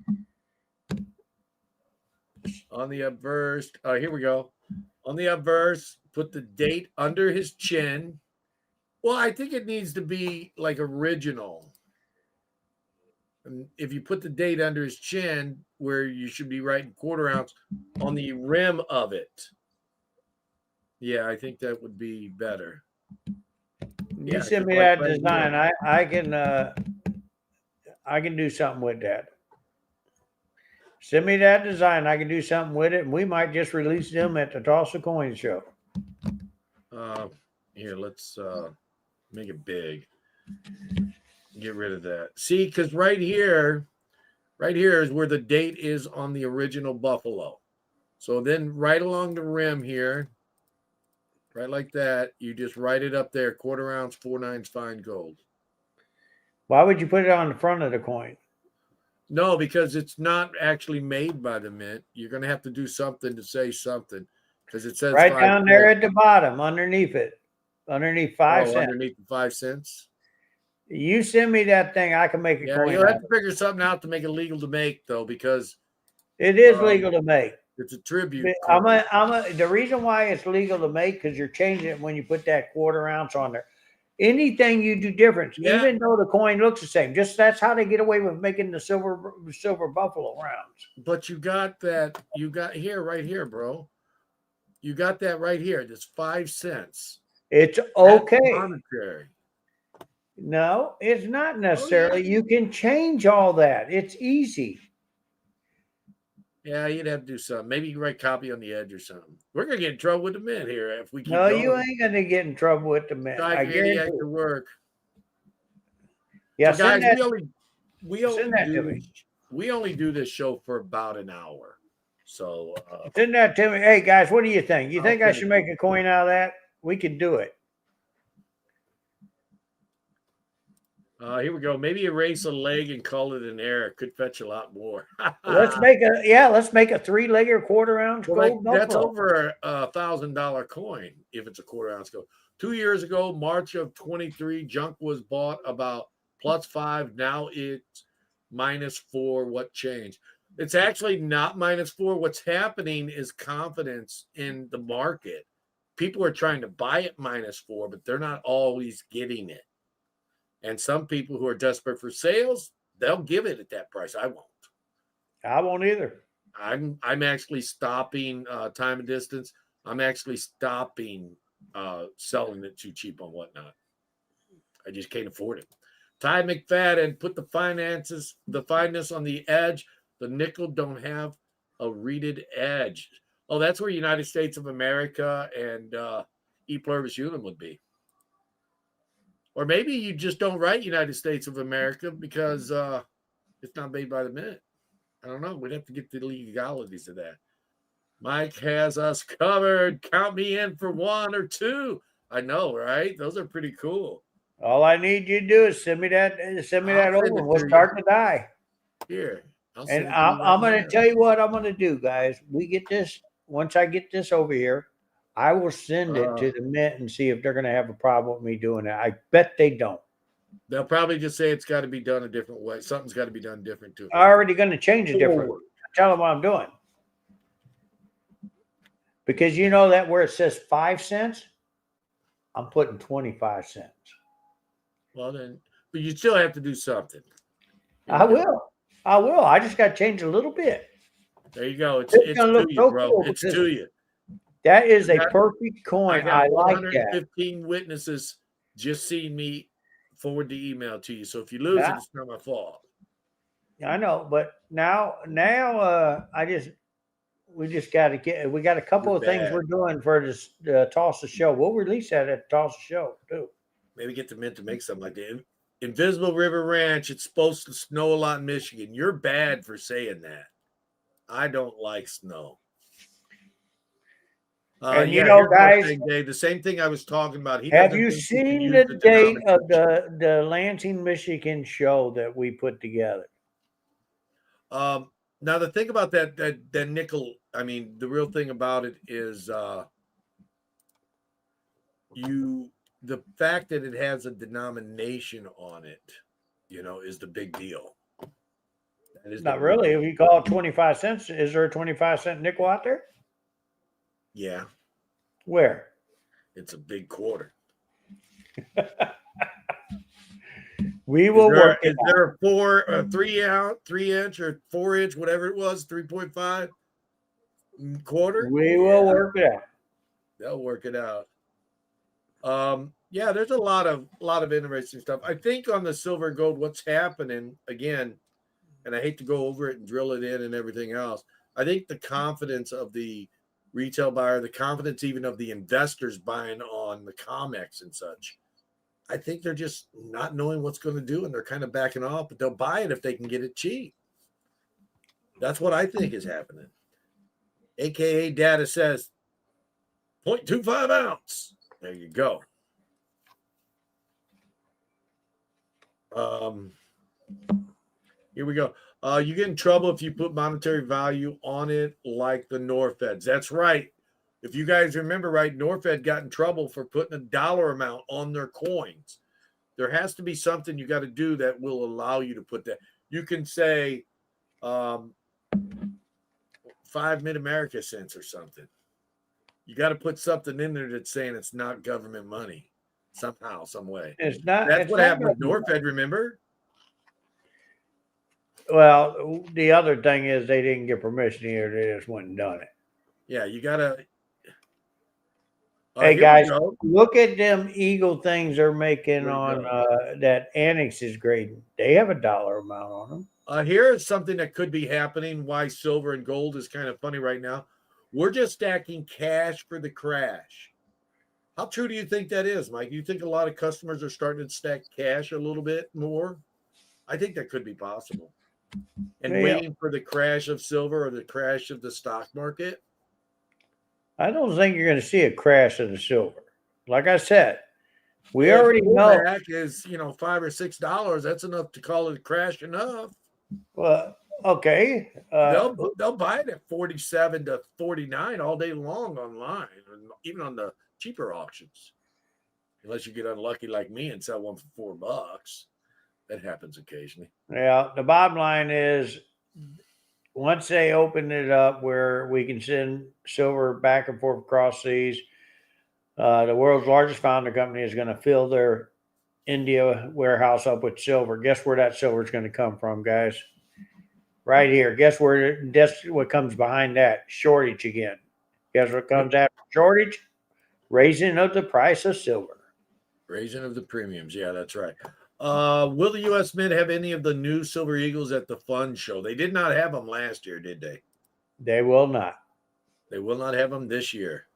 On the obverse, here we go. On the obverse, put the date under his chin. Well, I think it needs to be like original. And if you put the date under his chin, where you should be writing quarter ounce on the rim of it. Yeah, I think that would be better. You Yeah, send me like that right design. here. I can do something with that. Send me that design. I can do something with it, and we might just release them at the Toss of Coin show. Here, let's make it big. Get rid of that. See, because right here is where the date is on the original buffalo. So then right along the rim here, right like that, you just write it up there, quarter ounce, 4/9 fine gold. Why would you put it on the front of the coin? No, because it's not actually made by the mint. You're going to have to do something to say something because it says Right 5 down there cents. at the bottom, underneath it, underneath 5 cents. Underneath the 5 cents. You send me that thing, I can make a Yeah, coin you'll out have of to it. figure something out to make it legal to make, though, because It is legal to make. it's a tribute coin. The reason why it's legal to make because you're changing it when you put that quarter ounce on there. Anything you do different, Yeah. even though the coin looks the same, just that's how they get away with making the silver buffalo rounds. But you got that. You got here, right here, bro. You got that right here. That's 5 cents. It's That's okay. arbitrary. No, it's not necessarily. You can change all that. It's easy. Yeah, you'd have to do something. Maybe you can write copy on the edge or something. We're gonna get in trouble with the mint here if we keep No, going. you ain't gonna get in trouble with the mint. I guarantee to you. work. Yeah, So guys, send that to me. we only do this show for about an hour. So Send that to me. Hey guys, what do you think? You I'll think I send should it make to a coin out of that? We could do it. here we go. Maybe erase a leg and call it an error. Could fetch a lot more. Let's make a 3-legger quarter ounce gold That's buffalo. over $1,000 coin if it's a quarter ounce gold. 2 years ago, March of 23, junk was bought about +5. Now it's -4. What changed? It's actually not -4. What's happening is confidence in the market. People are trying to buy it -4, but they're not always getting it. And some people who are desperate for sales, they'll give it at that price. I won't. I won't either. I'm actually stopping time and distance. I'm actually stopping selling it too cheap on whatnot. I just can't afford it. Ty McFadden put the fineness on the edge. The nickel don't have a reeded edge. Oh, that's where United States of America and E pluribus unum would be. Or maybe you just don't write United States of America because it's not made by the mint. I don't know. We'd have to get the legalities of that. Mike has us covered. Count me in for 1 or 2. I know, right? Those are pretty cool. All I need you to do is send me that over. We'll start to die. Here. And I'm going to tell you what I'm going to do, guys. We get this. Once I get this over here, I will send it to the mint and see if they're going to have a problem with me doing it. I bet they don't. They'll probably just say it's got to be done a different way. Something's got to be done different too. I'm already going to change it different. Tell them what I'm doing. Because you know that where it says 5 cents, I'm putting 25 cents. Well, then, but you still have to do something. I will. I just got to change a little bit. There you go. It's It's gonna to look you, so bro. cool It's because to you. That is I a got, perfect I coin. got I like that. 115 witnesses just seeing me forward the email to you. So if you lose it, Now, it's not my fault. I know, but now, we just got to we got a You're couple of things bad. we're doing for this Tulsa show. We'll release that at the Tulsa show too. Maybe get the mint to make something like that. Invisible River Ranch, it's supposed to snow a lot in Michigan. You're bad for saying that. I don't like snow. And Yeah, here's what I'm guys, saying, Dave. The same thing I was talking about. He have doesn't you think he can seen use the the date of denomination. the Lansing, Michigan show that we put together? Now the thing about that nickel, I mean, the real thing about it is the fact that it has a denomination on it, is the big deal. That is the Not real really. deal. If you call it 25 cents, is there a 25-cent nickel out there? Yeah, Where? it's a big quarter. We will work it Is out. there a 3 inch or 4 inch, whatever it was, 3.5 quarter? We will Yeah, work it out. they'll work it out. Yeah, there's a lot of interesting stuff. I think on the silver and gold, what's happening again, and I hate to go over it and drill it in and everything else. I think the confidence of the retail buyer, the confidence even of the investors buying on the COMEX and such, I think they're just not knowing what's going to do, and they're kind of backing off, but they'll buy it if they can get it cheap. That's what I think is happening. AKA data says 0.25 ounce. There you go. Here we go. You get in trouble if you put monetary value on it, like the Norfeds. That's right. If you guys remember right, Norfed got in trouble for putting a dollar amount on their coins. There has to be something you got to do that will allow you to put that. You can say 5 Mid-America cents or something. You got to put something in there that's saying it's not government money somehow, some way. It's not. That's It's what not happened with government. Norfed, remember? Well, the other thing is they didn't get permission here. They just went and done it. Yeah, you got to. Hey Here we guys, go. look at them Eagle things they're making Where'd it on go? that Annex is grading. They have a dollar amount on them. Here is something that could be happening. Why silver and gold is kind of funny right now. We're just stacking cash for the crash. How true do you think that is, Mike? You think a lot of customers are starting to stack cash a little bit more? I think that could be possible. And Yeah. waiting for the crash of silver or the crash of the stock market. I don't think you're going to see a crash of the silver. Like I said, we If already know. pullback is $5 or $6, that's enough to call it a crash enough. Well, okay. They'll buy it at 47 to 49 all day long online, even on the cheaper auctions. Unless you get unlucky like me and sell one for $4. That happens occasionally. Yeah, the bottom line is once they open it up where we can send silver back and forth across seas, the world's largest founder company is going to fill their India warehouse up with silver. Guess where that silver is going to come from, guys? Right here. Guess what comes behind that? Shortage again. Guess what comes after shortage? Raising of the price of silver. Raising of the premiums. Yeah, that's right. Will the U.S. Mint have any of the new Silver Eagles at the Fun Show? They did not have them last year, did they? They will not. They will not have them this year.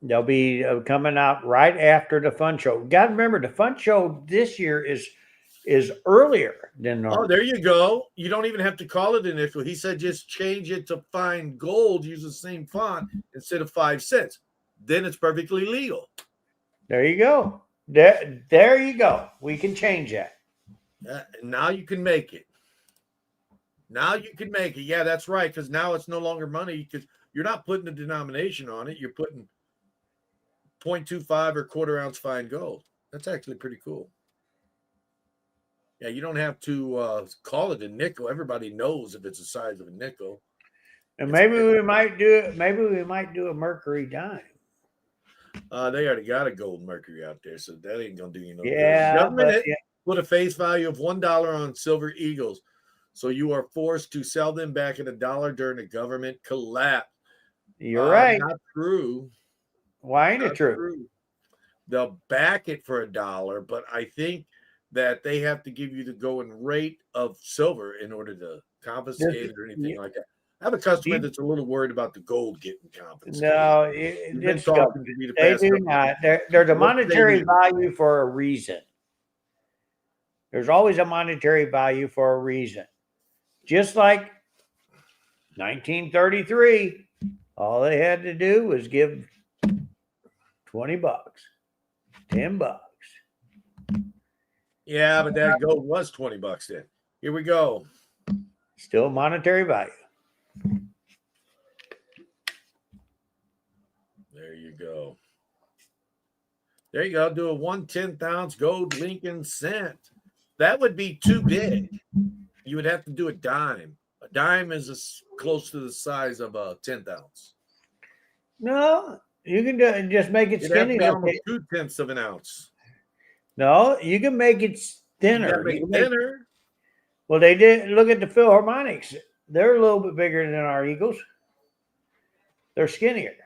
They'll be coming out right after the Fun Show. Got to remember, the Fun Show this year is earlier than normal. Oh, there you go. You don't even have to call it initial. He said just change it to fine gold, use the same font instead of 5 cents. Then it's perfectly legal. There you go. There you go. We can change that. Now you can make it. Now you can make it. Yeah, that's right. Because now it's no longer money because you're not putting a denomination on it. You're putting 0.25 or quarter ounce fine gold. That's actually pretty cool. Yeah, you don't have to call it a nickel. Everybody knows if it's the size of a nickel. And maybe we might do it. Maybe we might do a mercury dime. They already got a gold mercury out there, so that ain't gonna do you no good. Yeah, Government but put a face value of $1 on silver eagles, so you are forced to sell them back at $1 during a government collapse. You're right. Not true. Why ain't it Not true? true. They'll back it for $1, but I think that they have to give you the going rate of silver in order to confiscate it or anything like that. I have a customer that's a little worried about the gold getting confiscated. No, He's been it's talking to me the they past do couple not. There's a What do they monetary need? value for a reason. There's always a monetary value for a reason. Just like 1933, all they had to do was give $20, $10. Yeah, but that gold was $20 then. Here we go. Still monetary value. There you go. There you go. Do a 1/10 ounce gold Lincoln cent. That would be too big. You would have to do a dime. A dime is close to the size of a 10th ounce. No, you can just make it It'd have skinny. to be Like almost 2/10 of an ounce. no, you can make it You thinner. got to make it thinner. Well, they did. Look at the Philharmonics. They're a little bit bigger than our Eagles. They're skinnier.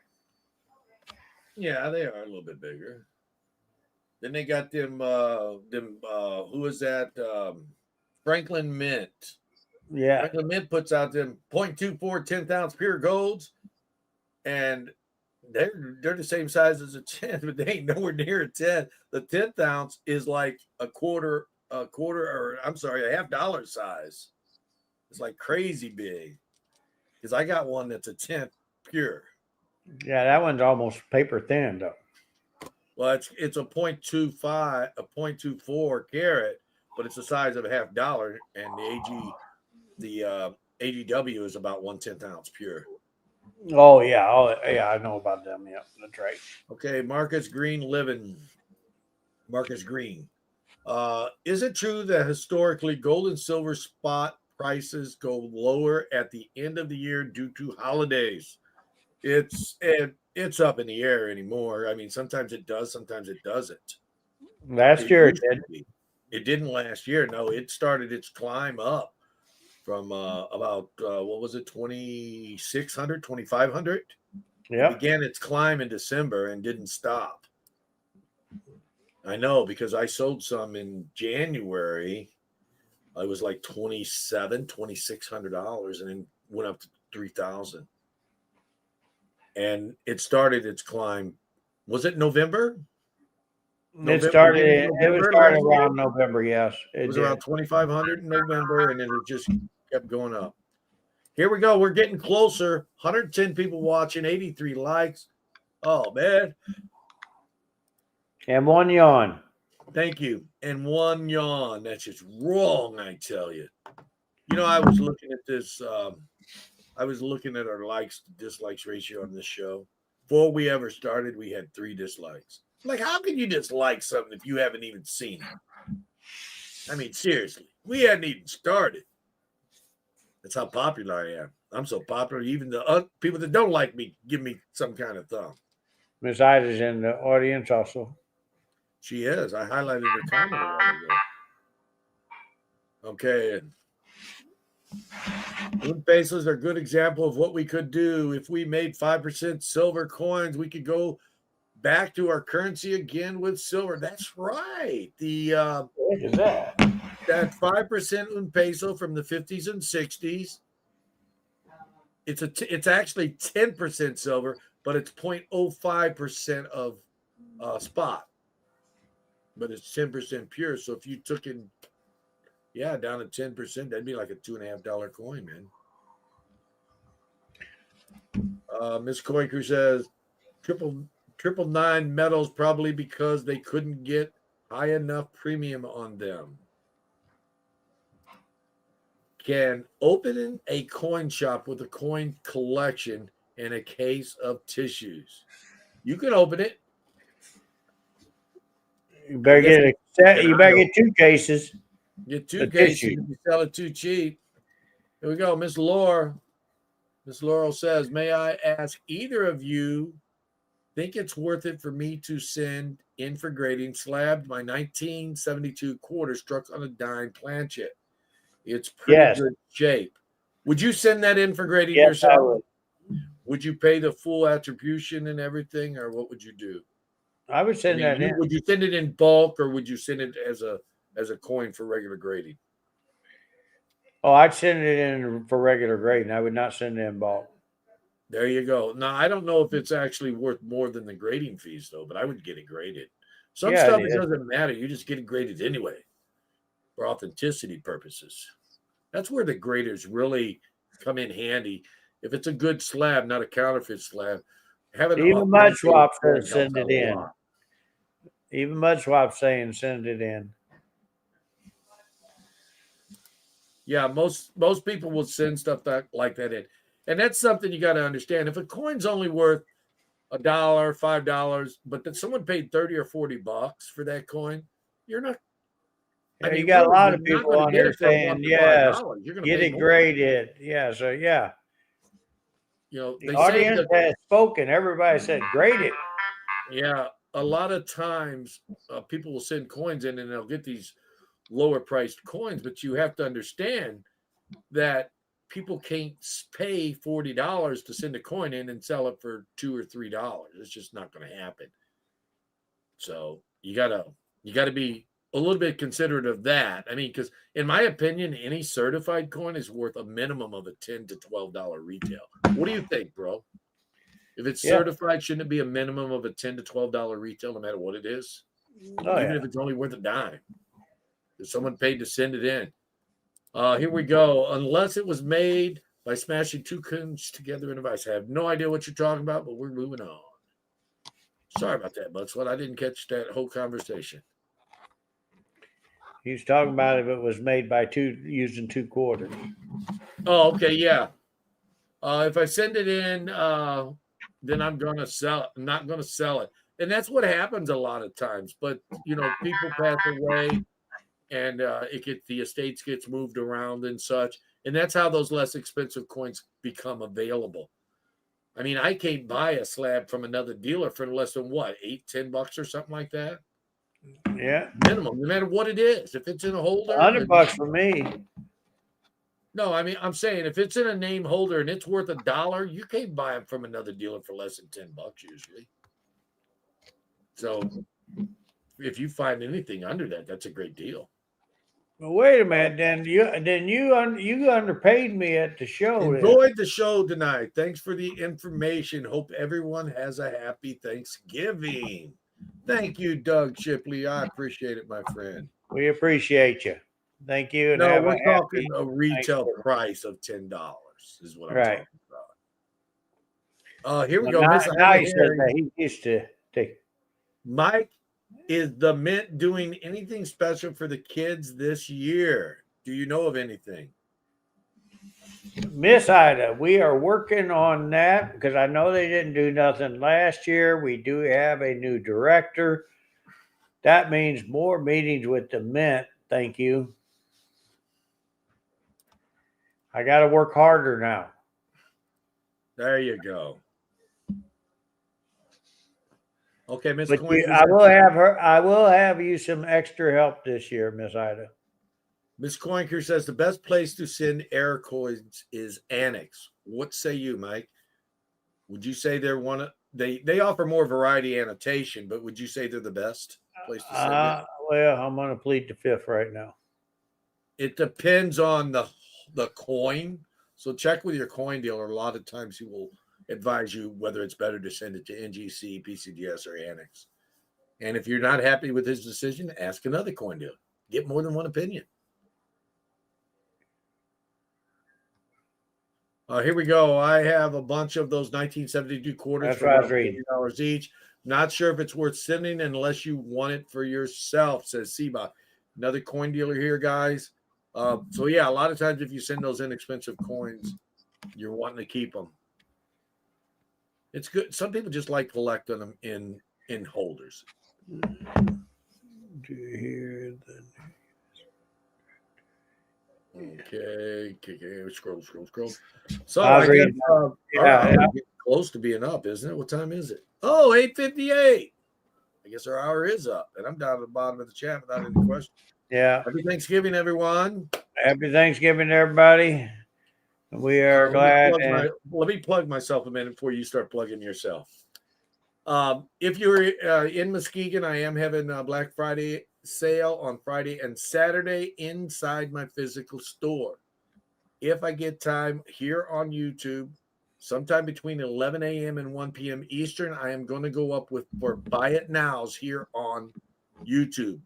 Yeah, they are a little bit bigger. Then they got them who is that? Franklin Mint. Yeah. Franklin Mint puts out them 0.24 10th ounce pure golds, and they're the same size as a 10, but they ain't nowhere near a 10. The 10th ounce is like a quarter, or I'm sorry, a $half size. It's like crazy big. Because I got one that's a 10th pure. Yeah, that one's almost paper thin though. Well, it's a 0.25, a 0.24 carat, but it's the size of a $half, and the AGW is about 1/10 ounce pure. Oh yeah, I know about them. Yeah, that's right. Okay, Marcus Green living. Marcus Green. Is it true that historically gold and silver spot prices go lower at the end of the year due to holidays? It's up in the air anymore. I mean, sometimes it does, sometimes it doesn't. Last year it did. It didn't last year. No, it started its climb up from about what was it, 2,600, 2,500? Yeah. It began its climb in December and didn't stop. I know because I sold some in January. It was like $2,600 and then went up to 3,000. And it started its climb. Was it November? It started around November, yes. It was around 2,500 in November, and then it just kept going up. Here we go. We're getting closer. 110 people watching, 83 likes. Oh, man. And one yawn. Thank you. And one yawn. That's just wrong, I tell you. You know, I was looking at this. I was looking at our likes to dislikes ratio on this show. Before we ever started, we had 3 dislikes. Like, how can you dislike something if you haven't even seen it? I mean, seriously, we hadn't even started. That's how popular I am. I'm so popular, even the people that don't like me give me some kind of thumb. Miss Ida's in the audience also. She is. I highlighted her comment a while ago. Okay. Moon pesos are a good example of what we could do. If we made 5% silver coins, we could go back to our currency again with silver. That's right. What is that? That 5% un peso from the 50s and 60s. It's actually 10% silver, but it's 0.05% of spot. But it's 10% pure. So if you took in, down to 10%, that'd be like a $2.50 coin, man. Miss Koiker says triple nine metals probably because they couldn't get high enough premium on them. Can opening a coin shop with a coin collection and a case of tissues. You can open it. You better get a set. You better get 2 cases. Get 2 cases if you sell it too cheap. Here we go. Miss Laura. Miss Laurel says, may I ask either of you think it's worth it for me to send in for grading slabbed my 1972 quarter struck on a dime planchet? It's pretty good shape. Would you send that in for grading yourself? would you pay the full attribution and everything, or what would you do? I would I send mean, that in. would you send it in bulk, or would you send it as a coin for regular grading? Oh, I'd send it in for regular grading. I would not send it in bulk. There you go. Now, I don't know if it's actually worth more than the grading fees, though, but I would get it graded. Some Yeah, stuff, it it is. doesn't matter. You just get it graded anyway for authenticity purposes. That's where the graders really come in handy. If it's a good slab, not a counterfeit slab, having an Even Mud authenticated Swap coin says helps send out it a in. lot. Even Mud Swap saying send it in. Yeah, most people will send stuff like that in, and that's something you got to understand. If a coin's only worth $1, $5, but that someone paid 30 or $40 for that coin, you're not. I Yeah, you mean, got a really, lot you're of not people going to on get here it for a buck saying, or five yes, dollars. You're going to get pay it more. graded. Yeah, so yeah. You know, The they say audience that. has spoken. Everybody said, grade it. Yeah, a lot of times people will send coins in and they'll get these lower priced coins, but you have to understand that people can't pay $40 to send a coin in and sell it for $2 or $3. It's just not going to happen. So you gotta be a little bit considerate of that. I mean, because in my opinion, any certified coin is worth a minimum of a $10 to $12 retail. What do you think, bro? If it's Yeah. certified, shouldn't it be a minimum of a $10 to $12 retail, no matter what it is? Oh, Even yeah. if it's only worth a dime. If someone paid to send it in. Here we go. Unless it was made by smashing two coins together in a vise. I have no idea what you're talking about, but we're moving on. Sorry about that, Buttswell. I didn't catch that whole conversation. He was talking about if it was made by using 2 quarters. Oh, okay, yeah. If I send it in, then I'm gonna sell it. I'm not gonna sell it, and that's what happens a lot of times. But people pass away, and the estates gets moved around and such, and that's how those less expensive coins become available. I mean, I can't buy a slab from another dealer for less than what, $8, $10 or something like that. Yeah. Minimum, no matter what it is. If it's in a holder, $100 for me. no, I mean, I'm saying if it's in a name holder and it's worth $1, you can't buy it from another dealer for less than $10 usually. So if you find anything under that, that's a great deal. Well, wait a minute. You underpaid me at the show. Enjoyed the show tonight. Thanks for the information. Hope everyone has a happy Thanksgiving. Thank you, Doug Shipley. I appreciate it, my friend. We appreciate you. Thank you, and No, have a we're talking happy a retail Thanksgiving. price of $10 is what I'm Right. talking about. Here we Well, go. Miss now Ida he says Harry. that he used to take. Mike, is the Mint doing anything special for the kids this year? Do you know of anything? Miss Ida, we are working on that because I know they didn't do nothing last year. We do have a new director. That means more meetings with the Mint. Thank you. I got to work harder now. There you go. Okay, Miss But Coin. I will have her. I will have you some extra help this year, Miss Ida. Miss Coinker says the best place to send air coins is Annex. What say you, Mike? Would you say they're one of they offer more variety annotation, but would you say they're the best place to send it? Well, I'm going to plead the fifth right now. It depends on the coin. So check with your coin dealer. A lot of times he will advise you whether it's better to send it to NGC, PCDS, or Annex. And if you're not happy with his decision, ask another coin dealer. Get more than one opinion. Here we go. I have a bunch of those 1972 quarters That's for what I about was reading. $40 each. Not sure if it's worth sending unless you want it for yourself, says Seba. Another coin dealer here, guys. So yeah, a lot of times if you send those inexpensive coins, you're wanting to keep them. It's good. Some people just like collecting them in holders. Do you hear the Okay, scroll. So I I was guess reading. our Yeah, hour yeah. is getting close to being up, isn't it? What time is it? Oh, 8:58. I guess our hour is up, and I'm down at the bottom of the chat without any questions. Yeah. Happy Thanksgiving, everyone. Happy Thanksgiving, everybody. We are glad. Let me plug myself a minute before you start plugging yourself. If you're in Muskegon, I am having a Black Friday sale on Friday and Saturday inside my physical store. If I get time here on YouTube, sometime between 11 a.m. and 1 p.m. Eastern, I am going to go up for Buy It Nows here on YouTube.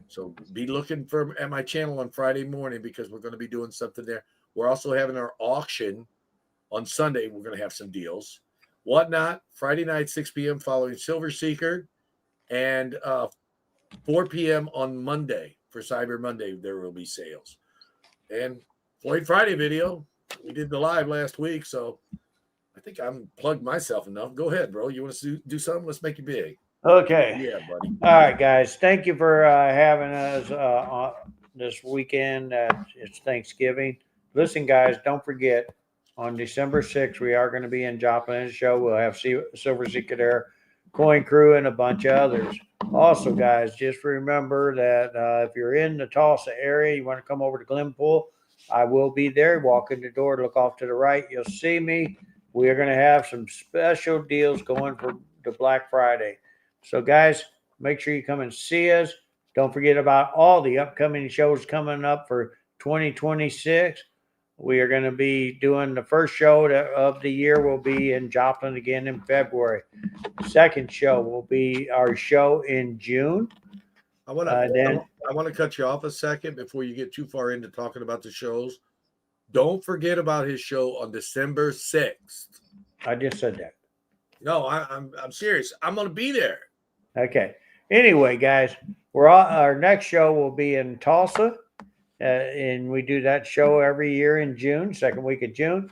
So be looking at my channel on Friday morning because we're going to be doing something there. We're also having our auction on Sunday. We're going to have some deals. Whatnot, Friday night, 6 p.m. following Silver Seeker, and 4 p.m. on Monday for Cyber Monday, there will be sales. And Floyd Friday video, we did the live last week, so I think I'm plugged myself enough. Go ahead, bro. You want to do something? Let's make it big. Okay. Yeah, buddy. All right, guys. Thank you for having us on this weekend. It's Thanksgiving. Listen, guys, don't forget, on December 6th, we are going to be in Joplin's show. We'll have Silver Seeker there, Coin Crew, and a bunch of others. Also, guys, just remember that if you're in the Tulsa area, you want to come over to Glenpool, I will be there. Walk in the door, look off to the right. You'll see me. We are going to have some special deals going for the Black Friday. So, guys, make sure you come and see us. Don't forget about all the upcoming shows coming up for 2026. We are going to be doing the first show of the year will be in Joplin again in February. Second show will be our show in June. I want to cut you off a second before you get too far into talking about the shows. Don't forget about his show on December 6th. I just said that. No, I'm serious. I'm going to be there. Okay. Anyway, guys, our next show will be in Tulsa, and we do that show every year in June, second week of June.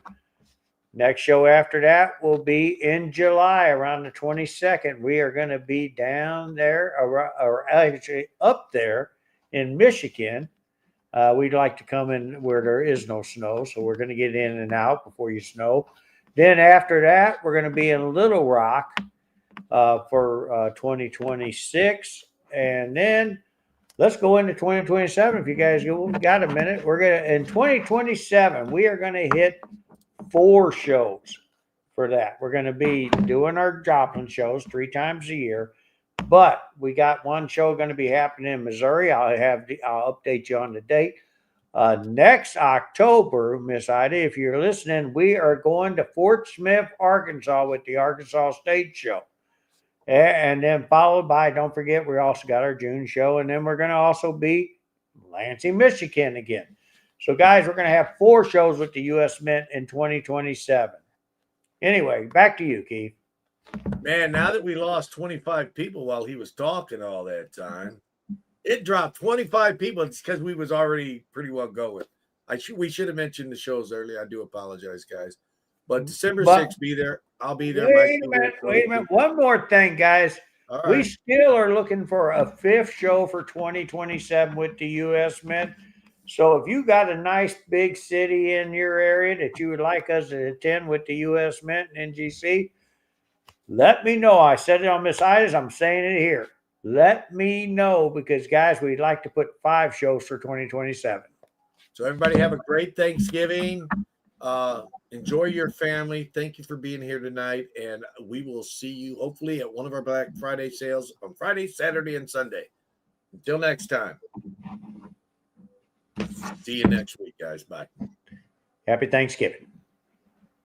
Next show after that will be in July, around the 22nd. We are going to be down there, or actually up there in Michigan. We'd like to come in where there is no snow, so we're going to get in and out before you snow. Then after that, we're going to be in Little Rock for 2026, and then let's go into 2027. If you guys got a minute, we're gonna in 2027 we are going to hit 4 shows for that. We're going to be doing our Joplin shows 3 times a year, but we got one show going to be happening in Missouri. I'll update you on the date. Next October, Miss Ida, if you're listening, we are going to Fort Smith, Arkansas with the Arkansas State Show. And then followed by, don't forget, we also got our June show. And then we're going to also be Lansing, Michigan again. So, guys, we're going to have 4 shows with the U.S. Mint in 2027. Anyway, back to you, Keith. Man, now that we lost 25 people while he was talking all that time, it dropped 25 people. It's because we was already pretty well going. We should have mentioned the shows earlier. I do apologize, guys. But December 6th, be there. I'll be there. Wait a minute. One more thing, guys. Right. We still are looking for a 5th show for 2027 with the U.S. Mint. So if you got a nice big city in your area that you would like us to attend with the U.S. Mint and NGC, let me know. I said it on Miss Ida's. I'm saying it here. Let me know because, guys, we'd like to put 5 shows for 2027. So everybody have a great Thanksgiving. Enjoy your family. Thank you for being here tonight. And we will see you hopefully at one of our Black Friday sales on Friday, Saturday, and Sunday. Until next time. See you next week, guys. Bye. Happy Thanksgiving.